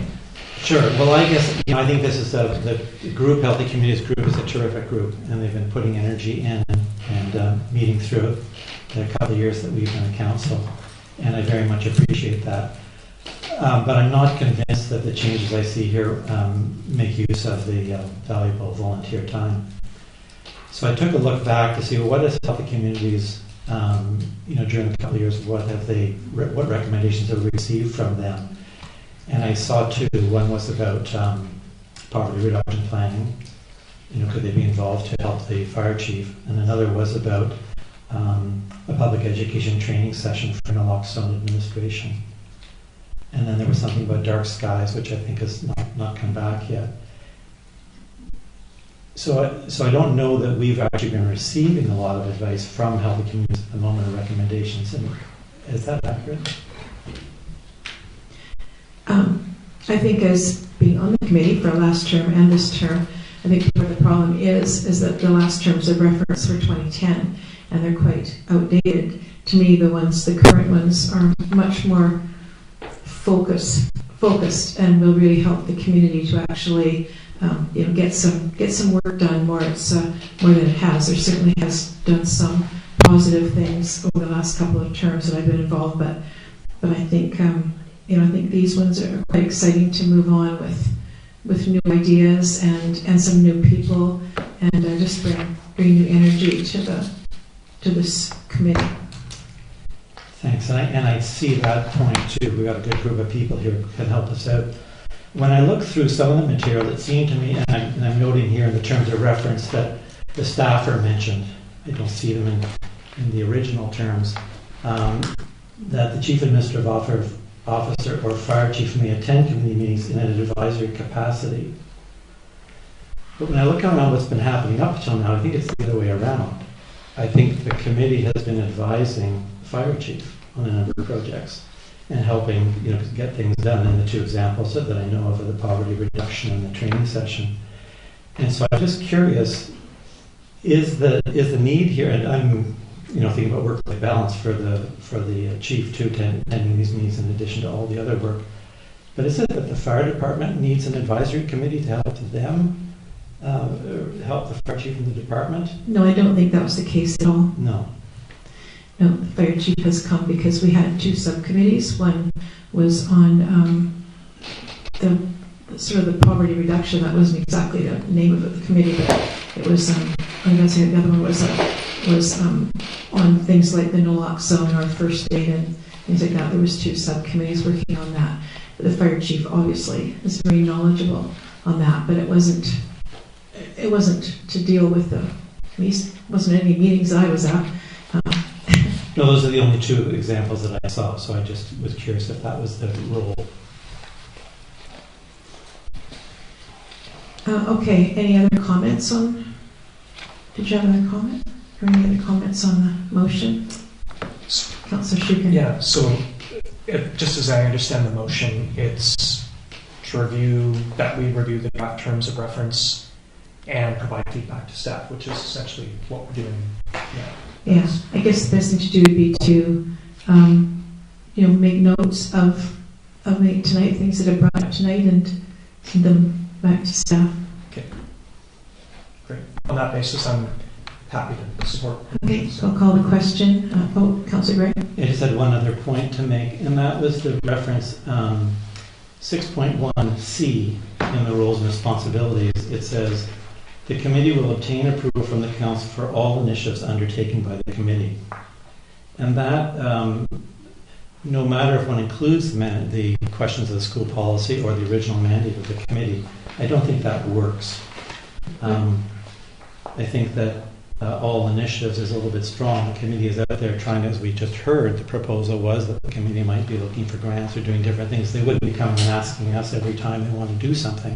Sure. Well, I guess I think this is the group, Healthy Communities Group, is a terrific group, and they've been putting energy in and meeting through the couple of years that we've been a council, and I very much appreciate that. But I'm not convinced that the changes I see here make use of the valuable volunteer time. So I took a look back to see, well, what is Healthy Communities, during the couple of years, what recommendations have we received from them? And I saw two. One was about poverty reduction planning. Could they be involved to help the fire chief? And another was about a public education training session for naloxone administration. And then there was something about dark skies, which I think has not come back yet. So I don't know that we've actually been receiving a lot of advice from Healthy Communities at the moment, or recommendations. And is that accurate? I think as being on the committee for last term and this term, I think part of the problem is that the last terms of reference were 2010, and they're quite outdated. To me, the current ones are much more focused and will really help the community to actually get some work done more than it has. There certainly has done some positive things over the last couple of terms that I've been involved, but I think I think these ones are quite exciting to move on with new ideas and some new people, and just bring new energy to this committee. Thanks, and I see that point too. We've got a good group of people here who can help us out. When I look through some of the material, it seemed to me, and I'm noting here in the terms of reference that the staff are mentioned. I don't see them in the original terms. That the chief administrative officer or fire chief may attend committee meetings in an advisory capacity. But when I look around what's been happening up until now, I think it's the other way around. I think the committee has been advising the fire chief on a number of projects and helping get things done. And the two examples that I know of are the poverty reduction and the training session. And so I'm just curious, is the need here, and I'm thinking about work-life balance for the chief too, attending these meetings in addition to all the other work. But is it that the fire department needs an advisory committee to help them, help the fire chief in the department? No, I don't think that was the case at all. No. No, the fire chief has come because we had two subcommittees. One was on the sort of the poverty reduction. That wasn't exactly the name of the committee, but it was, I'm going to say the other one was on things like the naloxone or first aid and things like that. There was two subcommittees working on that. But the fire chief obviously is very knowledgeable on that, but it wasn't to deal with the, at least wasn't any meetings I was at. No, those are the only two examples that I saw, so I just was curious if that was the role. Okay, any other comments on, did you have another comment? Or any other comments on the motion? Councillor Shukin. Yeah, so just as I understand the motion, it's to review, that we review the draft terms of reference and provide feedback to staff, which is essentially what we're doing now. Yeah, I guess the best thing to do would be to, make notes of tonight, things that are brought up tonight, and send them back to staff. Okay, great. On that basis, I'm happy to support. Okay, so I'll call the question. Councillor Gray. I just had one other point to make, and that was the reference 6.1C in the roles and responsibilities. It says, the committee will obtain approval from the council for all initiatives undertaken by the committee. And that, no matter if one includes the questions of the school policy or the original mandate of the committee, I don't think that works. I think that all initiatives is a little bit strong. The committee is out there trying, as we just heard, the proposal was that the committee might be looking for grants or doing different things. They wouldn't be coming and asking us every time they want to do something.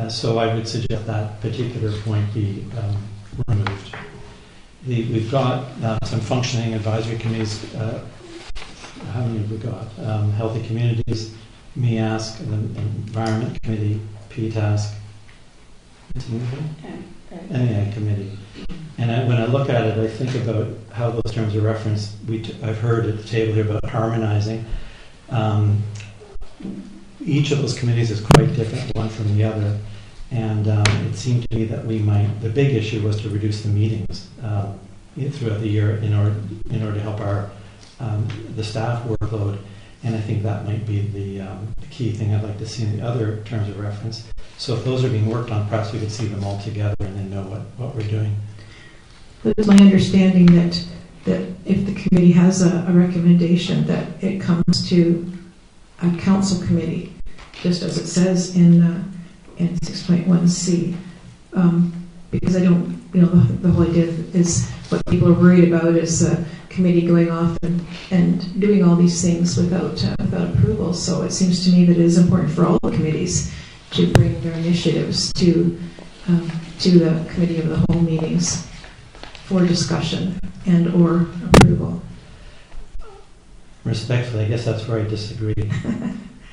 So I would suggest that particular point be removed. We've got some functioning advisory committees. How many have we got? Healthy Communities, MEASC, the Environment Committee, PTASC, NEA Committee. And when I look at it, I think about how those terms are referenced. I've heard at the table here about harmonizing. Each of those committees is quite different one from the other, and it seemed to me that the big issue was to reduce the meetings throughout the year in order to help the staff workload, and I think that might be the key thing I'd like to see in the other terms of reference. So if those are being worked on, perhaps we could see them all together and then know what we're doing. It was my understanding that if the committee has a recommendation, that it comes to a council committee, just as it says in 6.1C, because I don't, the whole idea is what people are worried about is a committee going off and doing all these things without approval. So it seems to me that it is important for all the committees to bring their initiatives to the committee of the whole meetings for discussion and or approval. Respectfully, I guess that's where I disagree.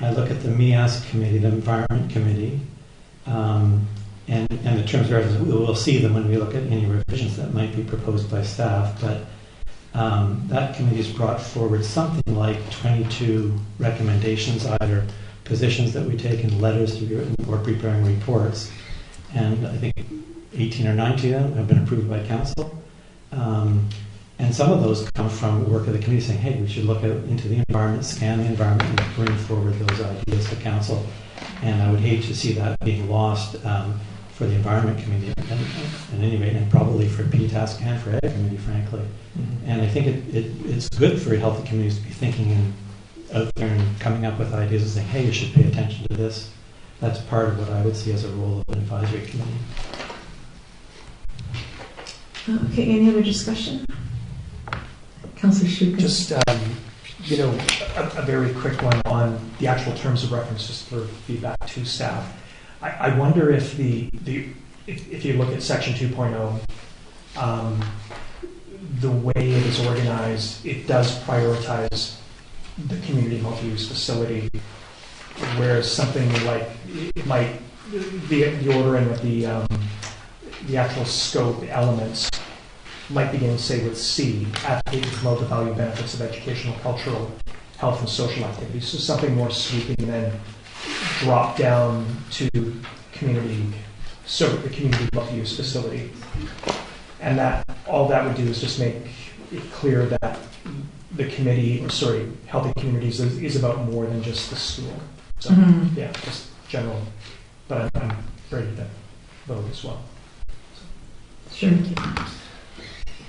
I look at the MEASC committee, the Environment Committee, and the terms of reference, we'll see them when we look at any revisions that might be proposed by staff, but that committee has brought forward something like 22 recommendations, either positions that we take in letters to be written or preparing reports, and I think 18 or 19 of them have been approved by council. And some of those come from work of the committee saying, hey, we should look into the environment, scan the environment, and bring forward those ideas to council. And I would hate to see that being lost for the environment committee, at any rate, and probably for PTASC and for Ed committee, frankly. Mm-hmm. And I think it's good for healthy communities to be thinking out there and coming up with ideas and saying, hey, you should pay attention to this. That's part of what I would see as a role of an advisory committee. Okay, any other discussion? Councillor Shukin. Just, a very quick one on the actual terms of reference, just for feedback to staff. I wonder if if you look at Section 2.0, the way it is organized, it does prioritize the community multi-use facility, whereas something like it might, the ordering of the actual scope elements might begin, say, with C, advocate to promote the value benefits of educational, cultural, health and social activities. So something more sweeping than drop down to community, so the community multi-use facility. And that, all that would do is just make it clear that the committee, or sorry, Healthy Communities is about more than just the school. So, yeah, just general. But I'm ready to vote as well. Sure.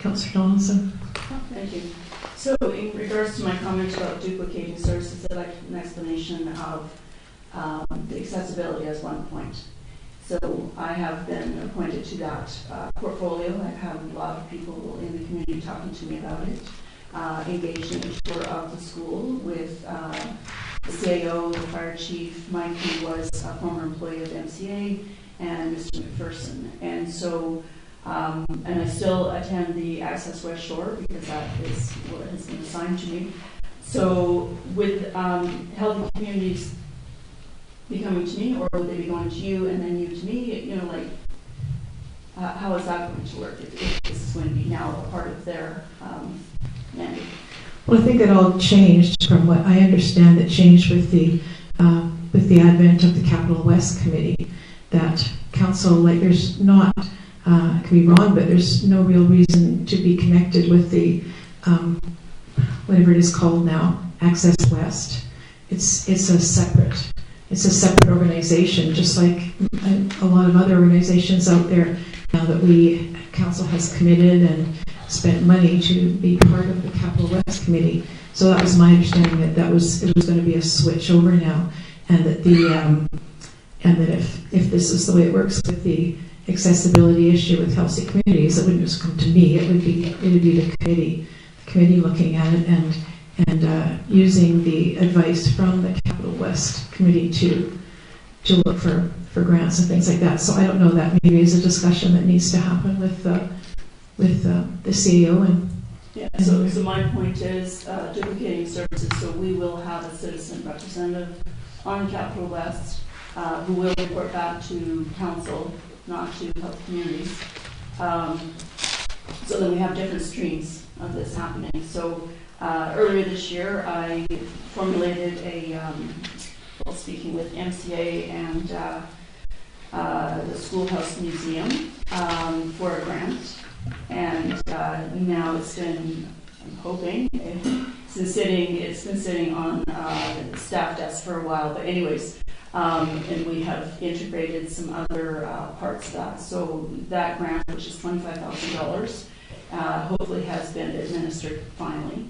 Councillor Donaldson. Thank you. So in regards to my comment about duplicating services, I'd like an explanation of the accessibility as one point. So I have been appointed to that portfolio. I've had a lot of people in the community talking to me about it, engaged in the tour of the school with the CAO, the fire chief, Mike, who was a former employee of MCA, and Mr. McPherson. And so, and I still attend the Access West Shore because that is what has been assigned to me. So with Healthy Communities be coming to me, or would they be going to you and then you to me? You know, like, how is that going to work if this is going to be now a part of their mandate? Well, I think it all changed from what I understand. It changed with the advent of the Capital West Committee. That council, like, there's not, I could be wrong, but there's no real reason to be connected with the whatever it is called now, Access West. It's a separate organization, just like a lot of other organizations out there now that council has committed and spent money to be part of the Capital West Committee. So that was my understanding, that it was going to be a switch over now, and that if this is the way it works with the accessibility issue with Healthy Communities, it wouldn't just come to me. It would be the committee looking at it and using the advice from the Capital West Committee to look for grants and things like that. So I don't know, that maybe is a discussion that needs to happen with the CEO and. Yeah. So my point is duplicating services. So we will have a citizen representative on Capital West who will report back to council, not to Health Communities. So then we have different streams of this happening. So earlier this year, I formulated speaking with MCA and the Schoolhouse Museum for a grant. And now it's been, I'm hoping, it's been sitting on the staff desk for a while. But anyways, and we have integrated some other parts of that. So that grant, which is $25,000, hopefully has been administered finally.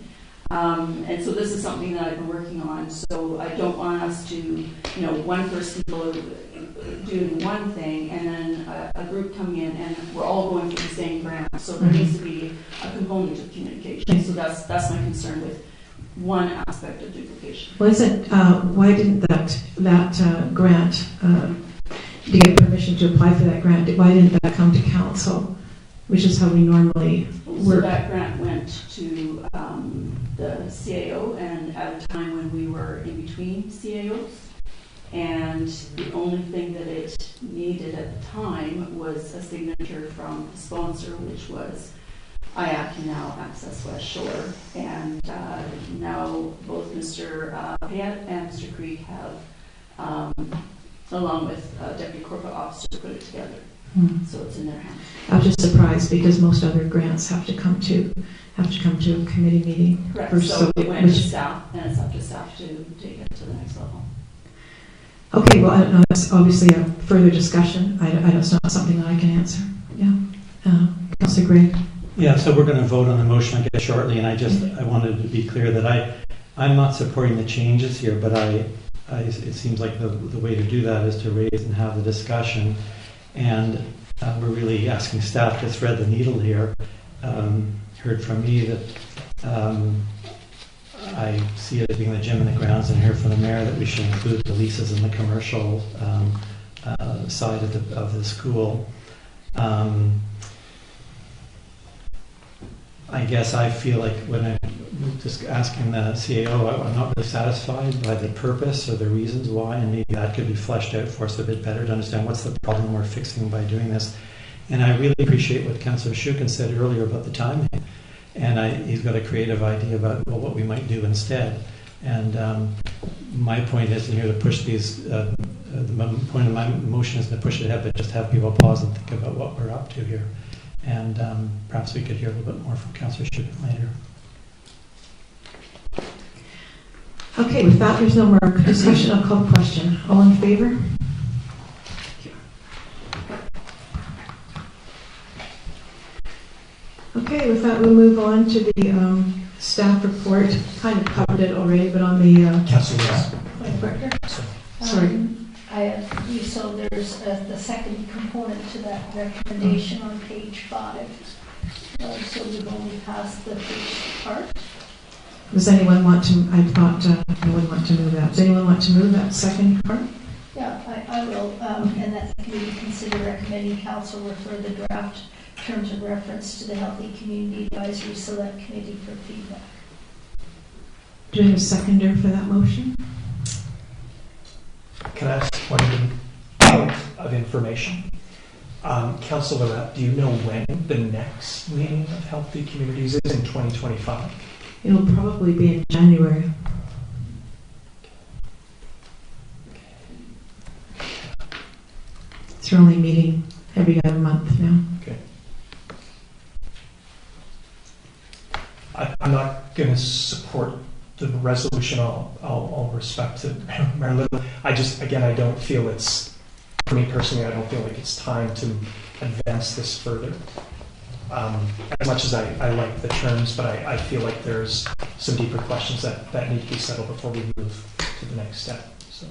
And so this is something that I've been working on. So I don't want us to, one person doing one thing and then a group coming in and we're all going for the same grant. So there needs to be a component of communication. So that's my concern with one aspect of duplication. Well, why didn't that grant, to get permission to apply for that grant, why didn't that come to council, which is how we normally work? So that grant went to the CAO, and at a time when we were in between CAOs, and the only thing that it needed at the time was a signature from the sponsor, which was IAC, now Access West Shore, and now both Mr. Payette and Mr. Creek have, along with Deputy Corporate Officer, put it together. So it's in their hands. I was just surprised because most other grants have to come to a committee meeting. Correct. First, so it went to staff, and it's up to staff to take it to the next level. Okay, well, I don't know. That's obviously a further discussion. It's not something that I can answer. Yeah, Councillor Gray. Yeah, so we're going to vote on the motion, I guess, shortly, and I wanted to be clear that I'm not supporting the changes here, but it seems like the way to do that is to raise and have the discussion. And we're really asking staff to thread the needle here. Heard from me that I see it as being the gym and the grounds, and heard from the mayor that we should include the leases in the commercial side of the school. I guess I feel like when I'm just asking the CAO, I'm not really satisfied by the purpose or the reasons why, and maybe that could be fleshed out for us a bit better to understand what's the problem we're fixing by doing this. And I really appreciate what Councillor Shukin said earlier about the timing. And he's got a creative idea about what we might do instead. And my point isn't here to push these, the point of my motion isn't to push it ahead, but just have people pause and think about what we're up to here. And perhaps we could hear a little bit more from Councillor Shubin later. Okay, with that, there's no more discussion. I'll call the question. All in favor? Okay, with that, we'll move on to the staff report. Kind of covered it already, but on the Councillor. Sorry. So there's the second component to that recommendation on page 5. So we've only passed the first part. Does anyone want to, I thought I would want to move that. Does anyone want to move that second part? Yeah, I will. And that the committee consider recommending council refer the draft terms of reference to the Healthy Community Advisory Select Committee for feedback. Do we have a seconder for that motion? Can I ask one point of information? Councillor, do you know when the next meeting of Healthy Communities is in 2025? It'll probably be in January. It's only meeting every other month now. Okay. I'm not going to support the resolution. I'll respect to Mayor Little. I don't feel it's, for me personally, I don't feel like it's time to advance this further. As much as I like the terms, but I feel like there's some deeper questions that need to be settled before we move to the next step. So.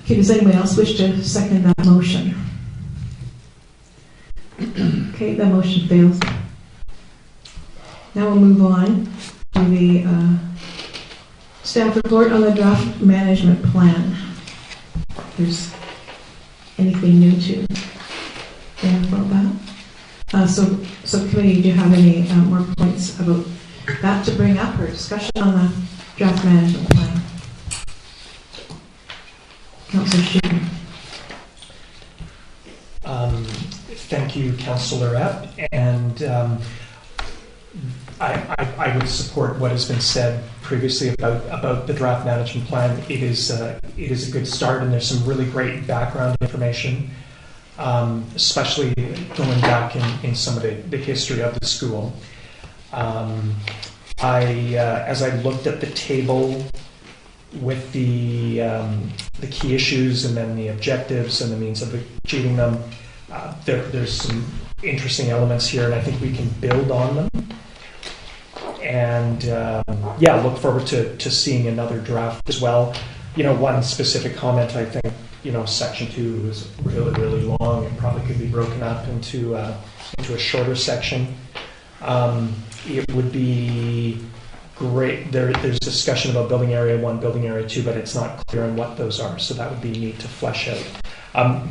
Okay, does anyone else wish to second that motion? Okay, that motion fails. Now we'll move on to the staff report on the draft management plan. If there's anything new to say about that? So committee, do you have any more points about that to bring up or discussion on the draft management plan? Councillor Shubin. Thank you, Councillor Epp, and I would support what has been said previously about the draft management plan. It is a good start, and there's some really great background information. Especially going back in some of the history of the school. As I looked at the table with the key issues and then the objectives and the means of achieving them, there's some interesting elements here, and I think we can build on them. And look forward to seeing another draft as well. One specific comment, I think, section 2 is really, really long and probably could be broken up into a shorter section. It would be great. There's discussion about building area 1, building area 2, but it's not clear on what those are, so that would be neat to flesh out.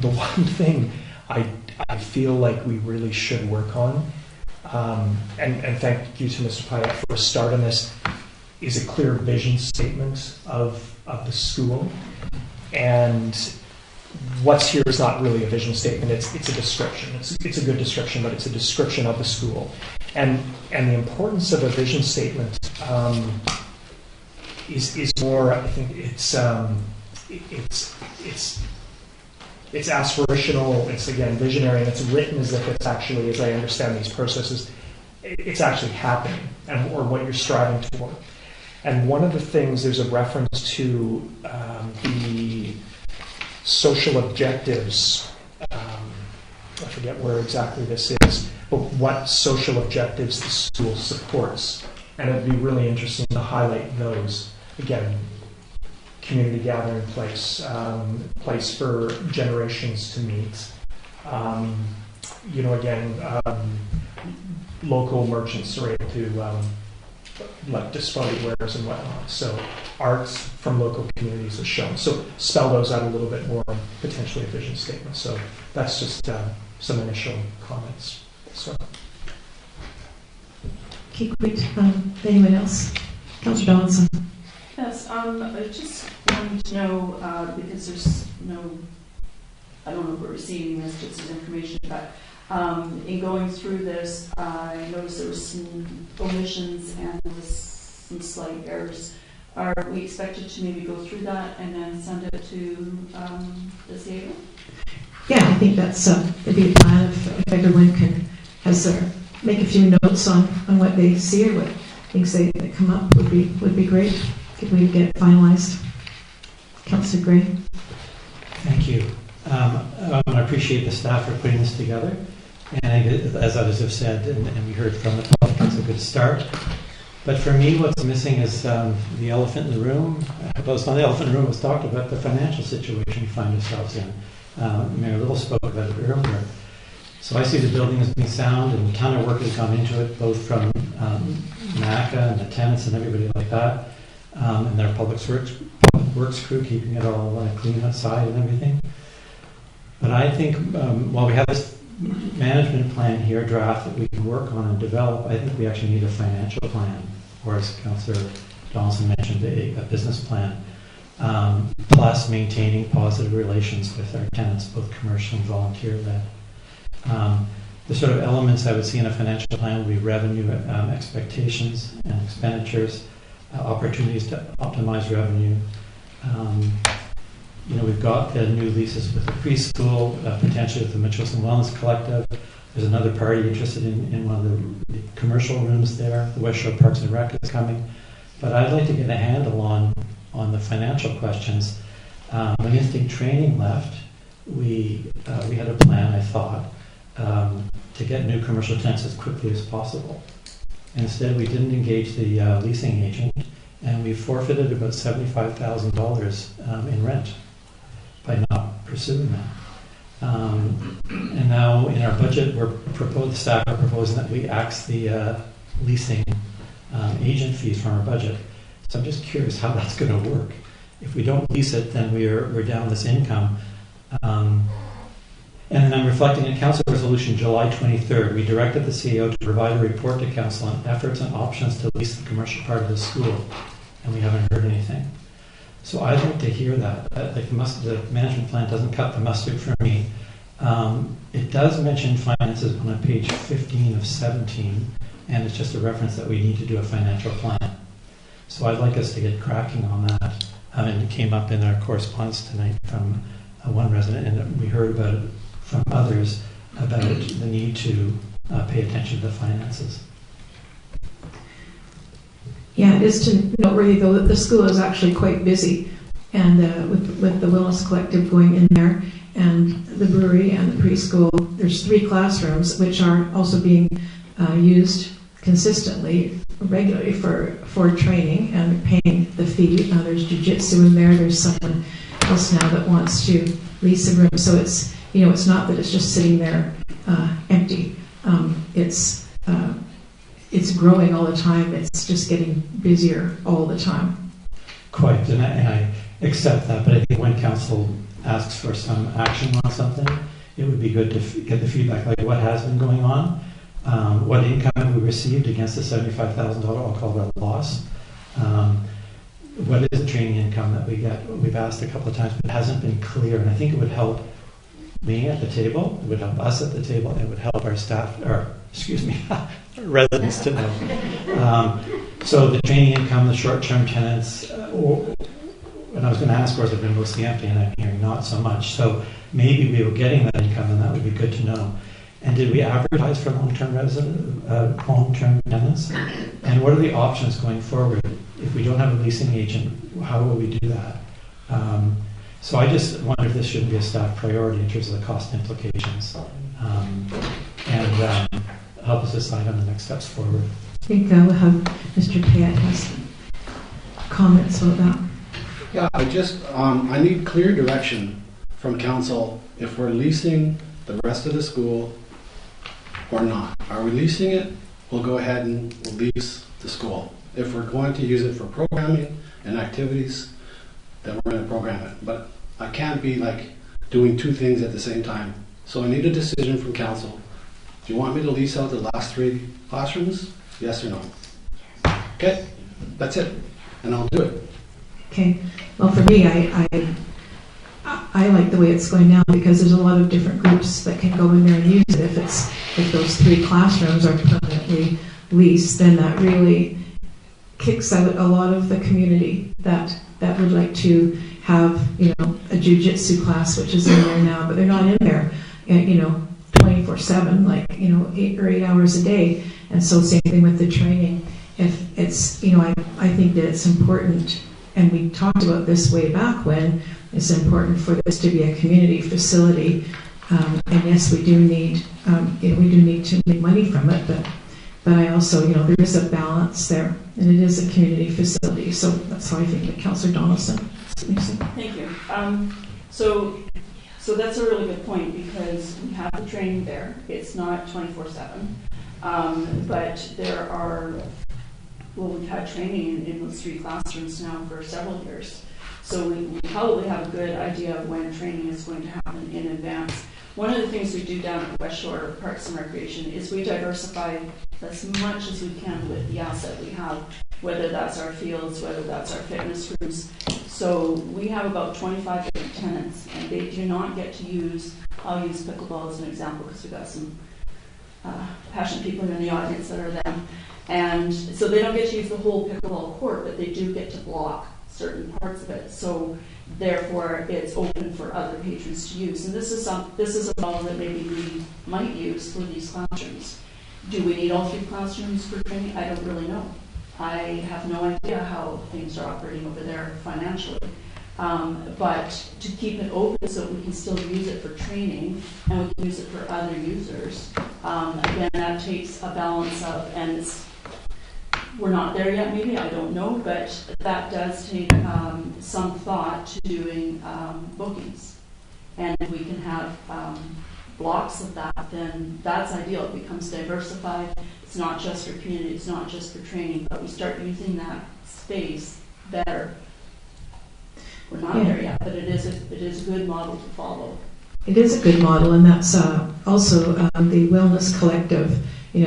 The one thing I feel like we really should work on, and thank you to Mr. Pyatt for a start on this, is a clear vision statement of the school. And what's here is not really a vision statement, it's a description. It's a good description, but it's a description of the school. And the importance of a vision statement is more, I think it's aspirational, it's again visionary, and it's written as if it's actually, as I understand these processes, it's actually happening, or what you're striving toward. And one of the things, there's a reference to the social objectives. I forget where exactly this is, but what social objectives the school supports. And it'd be really interesting to highlight those. Again, community gathering place, place for generations to meet. Local merchants are able to display wares and whatnot. So arts from local communities is shown. So spell those out a little bit more, potentially a vision statement. So that's just some initial comments. So. Okay, great. Anyone else? Councillor Donaldson. Yes, I just wanted to know, because there's I don't know if we're receiving this just as information, but in going through this, I noticed there was some omissions and there was some slight errors. Are we expected to maybe go through that and then send it to the CAO? Yeah, I think that's it'd be a plan if everyone can make a few notes on what they see or what things they come up would be great if we get it finalized. Councillor Gray. Thank you. I appreciate the staff for putting this together. And I think, as others have said, and we heard from the public, it's a good start. But for me, what's missing is the elephant in the room. Well, it's not the elephant in the room, it's talked about the financial situation we find ourselves in. Mayor Little spoke about it earlier. So I see the building as being sound, and a ton of work has gone into it, both from NACA and the tenants and everybody like that, and their public works crew keeping it all clean outside and everything. But I think while we have this management plan here, draft that we can work on and develop, I think we actually need a financial plan, or as Councillor Donaldson mentioned, a business plan, plus maintaining positive relations with our tenants, both commercial and volunteer-led. The sort of elements I would see in a financial plan would be revenue expectations and expenditures, opportunities to optimize revenue. We've got the new leases with the preschool, potentially with the Metchosin Wellness Collective. There's another party interested in one of the commercial rooms there. The West Shore Parks and Rec is coming. But I'd like to get a handle on the financial questions. When Instinct Training left, we had a plan, I thought, to get new commercial tenants as quickly as possible. Instead, we didn't engage the leasing agent, and we forfeited about $75,000 in rent by not pursuing that. And now in our budget, the staff are proposing that we axe the leasing agent fees from our budget. So I'm just curious how that's going to work. If we don't lease it, then we're down this income. And then I'm reflecting in Council Resolution July 23rd. We directed the CEO to provide a report to Council on efforts and options to lease the commercial part of the school, and we haven't heard anything. So I'd like to hear that. The management plan doesn't cut the mustard for me. It does mention finances on page 15 of 17, and it's just a reference that we need to do a financial plan. So I'd like us to get cracking on that. And it came up in our correspondence tonight from one resident, and we heard about it from others about the need to pay attention to the finances. Yeah, it is noteworthy though that the school is actually quite busy, and with the Wellness Collective going in there, and the brewery and the preschool, there's 3 classrooms which are also being used consistently, regularly for training and paying the fee. There's jiu-jitsu in there. There's someone else now that wants to lease a room, so it's not that it's just sitting there empty. It's growing all the time. It's just getting busier all the time. Quite, and I accept that, but I think when Council asks for some action on something, it would be good to get the feedback, like what has been going on, what income have we received against the $75,000, I'll call it a loss. What is the training income that we get? We've asked a couple of times, but it hasn't been clear, and I think it would help me at the table, it would help us at the table, and it would help our staff, residents to know. So the training income, the short-term tenants, and I was going to ask, where have been mostly empty, and I'm hearing not so much. So maybe we were getting that income, and that would be good to know. And did we advertise for long-term tenants? And what are the options going forward? If we don't have a leasing agent, how will we do that? So I just wonder if this shouldn't be a staff priority in terms of the cost implications, and help us decide on the next steps forward. I think we'll have Mr. Payette has comments about that. Yeah, I need clear direction from Council if we're leasing the rest of the school or not. Are we leasing it? We'll go ahead and we'll lease the school. If we're going to use it for programming and activities, then we're going to program it. But I can't be doing 2 things at the same time. So I need a decision from Council. Do you want me to lease out the last 3 classrooms? Yes or no? Okay, that's it, and I'll do it. Okay. Well, for me, I like the way it's going now because there's a lot of different groups that can go in there and use it. If those 3 classrooms are permanently leased, then that really kicks out a lot of the community that would like to have, a jiu-jitsu class, which is in there now, but they're not in there, 24/7, 8 hours a day. And so same thing with the training. If it's, I think that it's important, and we talked about this way back when, it's important for this to be a community facility. And yes, we do need, to make money from it, but I also, there is a balance there, and it is a community facility. So that's how I think that Councillor Donaldson. Thank you. So that's a really good point, because we have the training there. It's not 24/7, but there are. Well, we've had training in those 3 classrooms now for several years. So we probably have a good idea of when training is going to happen in advance. One of the things we do down at West Shore Parks and Recreation is we diversify as much as we can with the asset we have, whether that's our fields, whether that's our fitness rooms. So we have about 25 different tenants, and they do not get to use, I'll use pickleball as an example because we've got some passionate people in the audience that are them. And so they don't get to use the whole pickleball court, but they do get to block certain parts of it. So therefore, it's open for other patrons to use. And this is a model that maybe we might use for these classrooms. Do we need all 3 classrooms for training? I don't really know. I have no idea how things are operating over there financially. But to keep it open so we can still use it for training and we can use it for other users, again, that takes a balance of, and we're not there yet maybe, I don't know, but that does take some thought to doing bookings. And if we can have blocks of that, then that's ideal. It becomes diversified. It's not just for community, it's not just for training, but we start using that space better. We're not there yet, but it is a good model to follow. It is a good model, and that's also the Wellness Collective,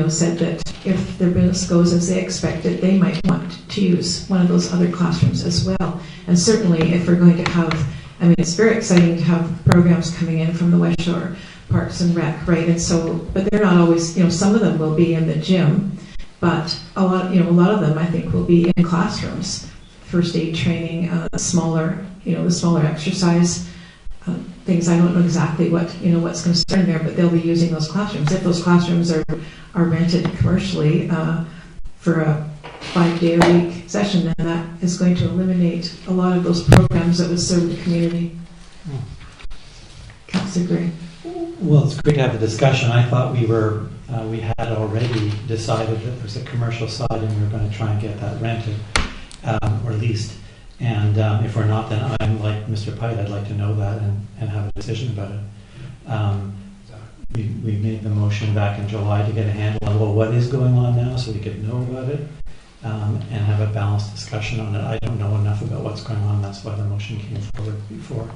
said that if their business goes as they expected, they might want to use one of those other classrooms as well. And certainly, if we're going to have, it's very exciting to have programs coming in from the West Shore Parks and Rec, right? And so, but they're not always, some of them will be in the gym, but a lot of them I think will be in classrooms. First aid training, the smaller exercise things. I don't know exactly what's going to start in there, but they'll be using those classrooms. If those classrooms are rented commercially for a 5-day-a-week session, then that is going to eliminate a lot of those programs that would serve the community. Councillor Gray. Well, it's great to have a discussion. I thought we had already decided that there's a commercial side and we were going to try and get that rented or leased. And if we're not, then I'm like Mr. Pite, I'd like to know that and have a decision about it. We made the motion back in July to get a handle on what is going on now so we could know about it and have a balanced discussion on it. I don't know enough about what's going on. That's why the motion came forward before.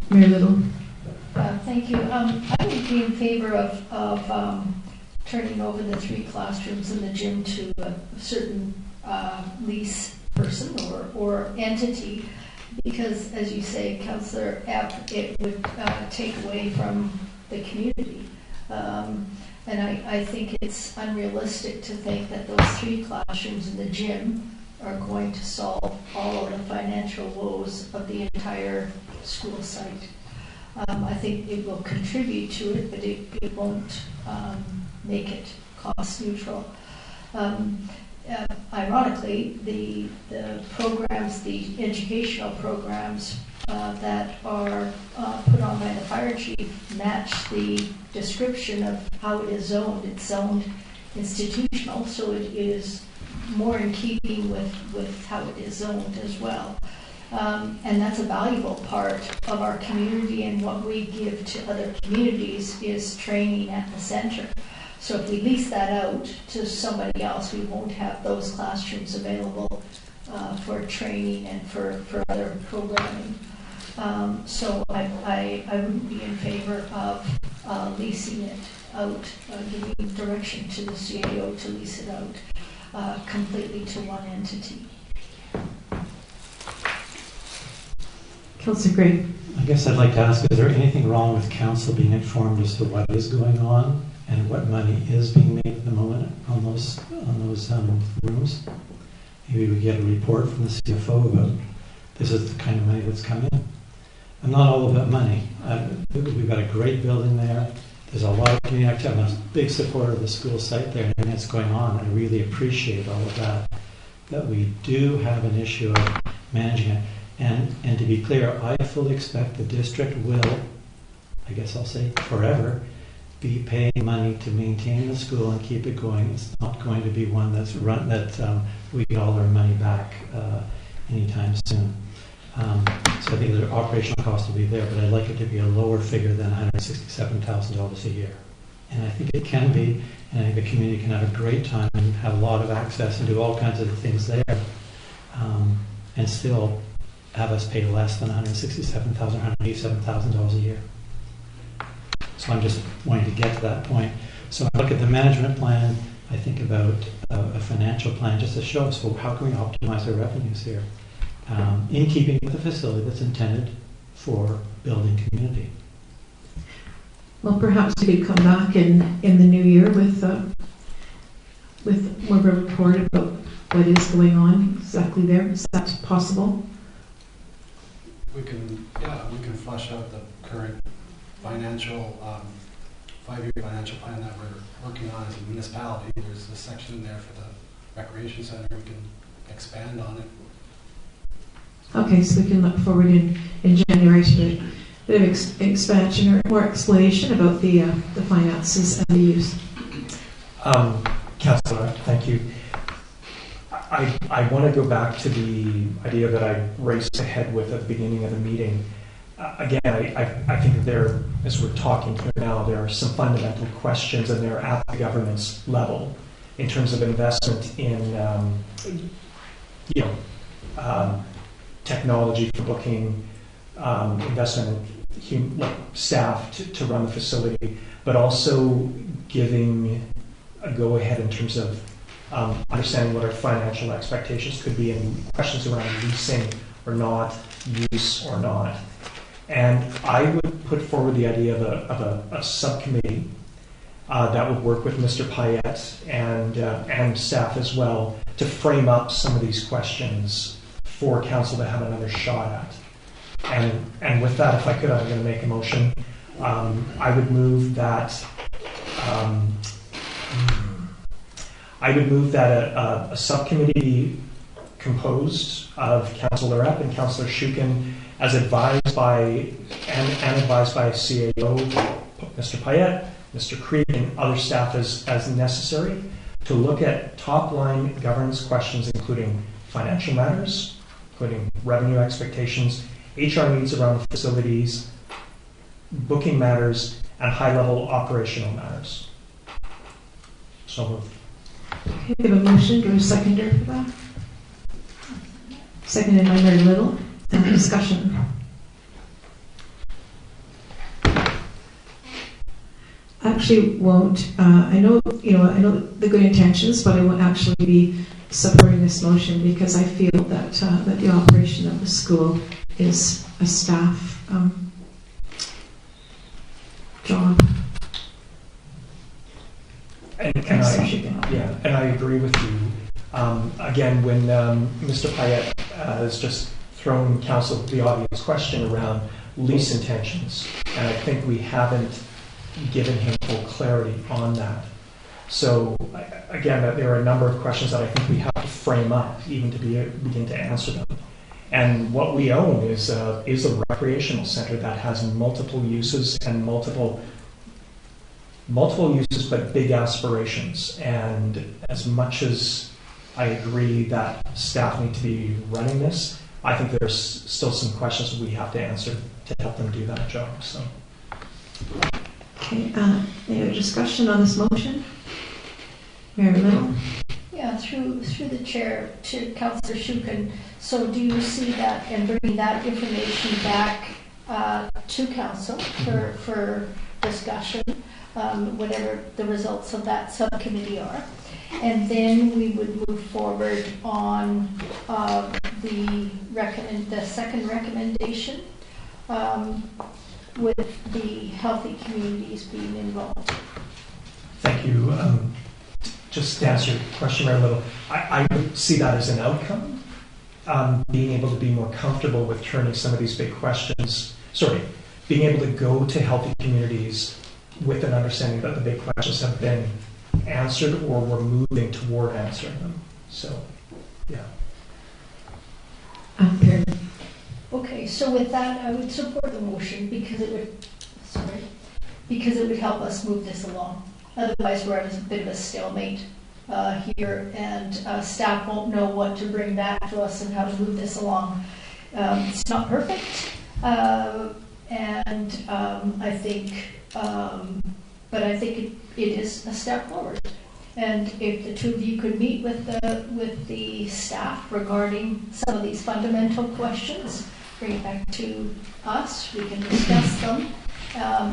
Mayor Little. Thank you. I would be in favor of turning over the 3 classrooms in the gym to a certain lease person or entity, because, as you say, Councillor Epp, it would take away from the community. And I think it's unrealistic to think that those 3 classrooms in the gym are going to solve all of the financial woes of the entire school site. I think it will contribute to it, but it won't make it cost neutral. Ironically, the programs, the educational programs that are put on by the fire chief match the description of how it is zoned. It's zoned institutional, so it is more in keeping with how it is zoned as well. And that's a valuable part of our community, and what we give to other communities is training at the center. So if we lease that out to somebody else, we won't have those classrooms available for training and for other programming. So I wouldn't be in favor of leasing it out, giving direction to the CAO to lease it out completely to one entity. Councillor Gray. I guess I'd like to ask, is there anything wrong with council being informed as to what is going on and what money is being made at the moment on those rooms. Maybe we get a report from the CFO about this is the kind of money that's come in. I'm not all about money. We've got a great building there. There's a lot of community activity. I'm a big supporter of the school site there and everything that's going on. I really appreciate all of that. That we do have an issue of managing it. And to be clear, I fully expect the district will, I guess I'll say forever, be paying money to maintain the school and keep it going. It's not going to be one that's we get all our money back anytime soon. So I think the operational cost will be there, but I'd like it to be a lower figure than $167,000 a year. And I think it can be, and I think the community can have a great time and have a lot of access and do all kinds of things there, and still have us pay less than $167,000, $187,000 a year. So I'm just wanting to get to that point. So I look at the management plan, I think about a financial plan just to show us, well, how can we optimize our revenues here in keeping with the facility that's intended for building community. Well, perhaps we could come back in the new year with more of a report about what is going on exactly there. Is that possible? We can flush out the current financial, 5-year financial plan that we're working on as a municipality. There's a section in there for the recreation center. We can expand on it. Okay, so we can look forward in January to a bit of expansion or more explanation about the finances and the use. Councillor, thank you. I want to go back to the idea that I raced ahead with at the beginning of the meeting. Again, I think that there, as we're talking here now, there are some fundamental questions, and they're at the government's level in terms of investment in, technology for booking, investment in staff to run the facility, but also giving a go-ahead in terms of understanding what our financial expectations could be and questions around leasing or not, use or not. And I would put forward the idea of a subcommittee that would work with Mr. Payette and staff as well to frame up some of these questions for council to have another shot at. And with that, if I could, I'm going to make a motion. I would move that a subcommittee composed of Councillor Epp and Councillor Shukin, as advised by CAO, Mr. Payette, Mr. Creed, and other staff as necessary, to look at top-line governance questions, including financial matters, including revenue expectations, HR needs around the facilities, booking matters, and high-level operational matters. So moved. Okay, we have a motion. Do we have a seconder for that? Seconded by Mary Little. Discussion. Actually won't. I know the good intentions, but I won't actually be supporting this motion because I feel that that the operation of the school is a staff job. And I agree with you. Again, when Mr. Payette has just thrown council the audience question around lease intentions, and I think we haven't given him full clarity on that. So again, there are a number of questions that I think we have to frame up even to begin to answer them. And what we own is a recreational center that has multiple uses and multiple uses, but big aspirations. And as much as I agree that staff need to be running this, I think there's still some questions we have to answer to help them do that job. So. Okay, any other discussion on this motion? Mary Little? Yeah, through the chair to Councillor Shukin. So do you see that and bringing that information back to council for discussion, whatever the results of that subcommittee are? And then we would move forward on the second recommendation with the healthy communities being involved. Thank you. Just to answer your question a little, I would see that as an outcome. Being able to be more comfortable with turning some of these big questions, being able to go to healthy communities with an understanding that the big questions have been answered or we're moving toward answering them. So, yeah. Okay, so with that, I would support the motion because it would help us move this along. Otherwise, we're at a bit of a stalemate here, and staff won't know what to bring back to us and how to move this along. It's not perfect, and I think, but I think it is a step forward. And if the two of you could meet with the staff regarding some of these fundamental questions, bring it back to us, we can discuss them,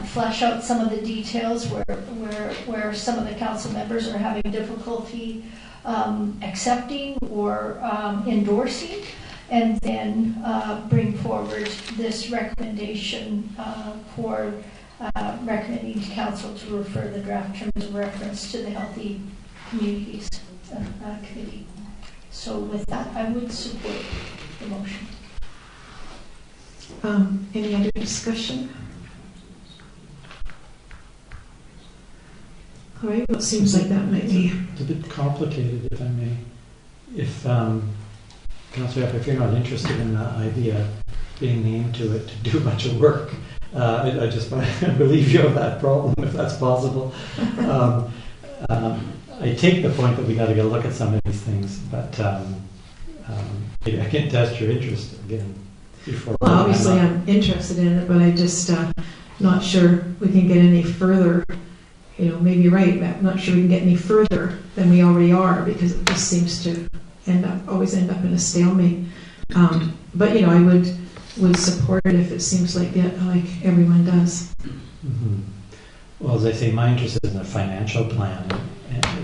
flesh out some of the details where some of the council members are having difficulty accepting or endorsing, and then bring forward this recommendation for recommending to council to refer the draft terms of reference to the Healthy Communities Committee. So with that, I would support the motion. Any other discussion? All right, well, it seems like that might be. It's a bit complicated, if I may. If, Councillor, if you're not interested in the idea being named to it to do a bunch of work, I just believe you of that problem, if that's possible. I take the point that we got to get a look at some of these things, but maybe I can test your interest again before. Well, obviously I'm interested in it, but I just not sure we can get any further. You know, maybe you're right, I'm not sure we can get any further than we already are, because it just seems to always end up in a stalemate. But you know, I would support it if it seems like everyone does. Mm-hmm. Well, as I say, my interest is in a financial plan,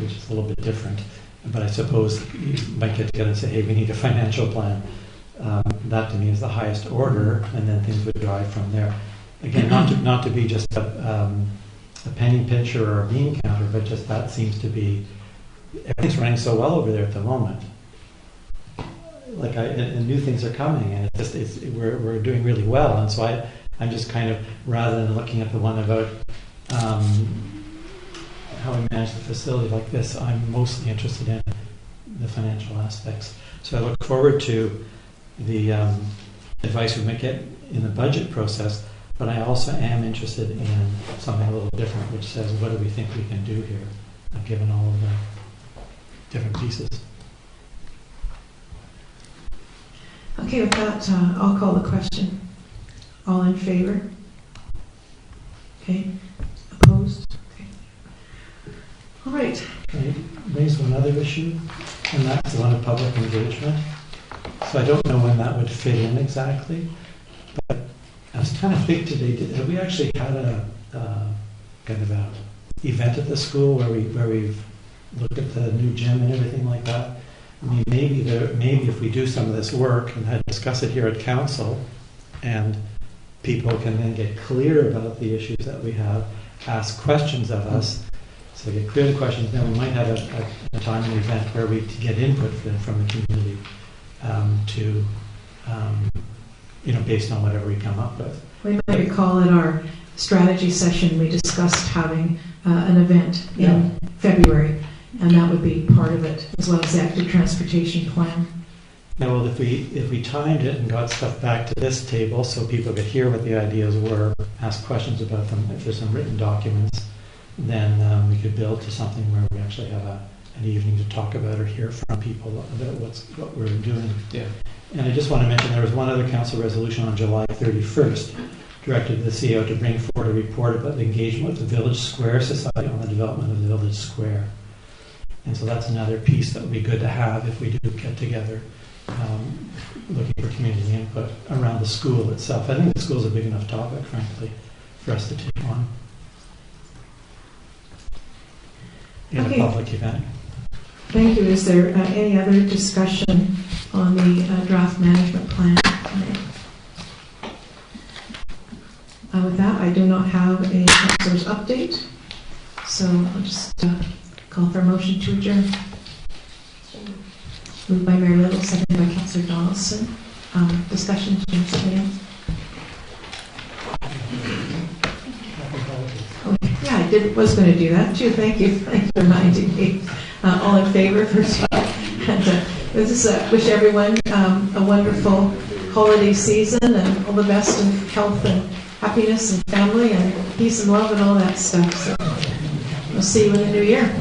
which is a little bit different. But I suppose you might get together and say, hey, we need a financial plan. That to me is the highest order, and then things would drive from there. Again, not to be just a penny pincher or a bean counter, but just that seems to be, everything's running so well over there at the moment. And new things are coming, and we're doing really well. And so I'm just kind of, rather than looking at the one about how we manage the facility like this, I'm mostly interested in the financial aspects. So I look forward to the advice we might get in the budget process, but I also am interested in something a little different, which says, what do we think we can do here, given all of the different pieces. Okay, with that, I'll call the question. All in favor? Okay. Opposed? Okay. All right. Can I raise one other issue? And that's the one of public engagement. So I don't know when that would fit in exactly, but I was trying to think today, have we actually had a kind of a event at the school where we've looked at the new gym and everything like that? I mean, maybe if we do some of this work and discuss it here at council, and people can then get clear about the issues that we have, ask questions of us, so get clear the questions, then we might have a time and event where we get input from the community based on whatever we come up with. We might recall at our strategy session, we discussed having an event in February. And that would be part of it, as well as the active transportation plan. Now, well, if we timed it and got stuff back to this table so people could hear what the ideas were, ask questions about them, if there's some written documents, then we could build to something where we actually have an evening to talk about or hear from people about what we're doing. Yeah. And I just want to mention there was one other council resolution on July 31st, directed the CEO to bring forward a report about the engagement with the Village Square Society on the development of the Village Square. And so that's another piece that would be good to have if we do get together, looking for community input around the school itself. I think the school is a big enough topic, frankly, for us to take on in a public event. Thank you. Is there any other discussion on the draft management plan? With that, I do not have a councillor's update. So I'll just call for a motion to adjourn. Moved by Mary Little, seconded by Councillor Donaldson. Discussion, James O'Neill. Oh, yeah, was going to do that too. Thank you. Thanks for reminding me. All in favor, first of all. And wish everyone a wonderful holiday season and all the best in health and happiness and family and peace and love and all that stuff. So we'll see you in the new year.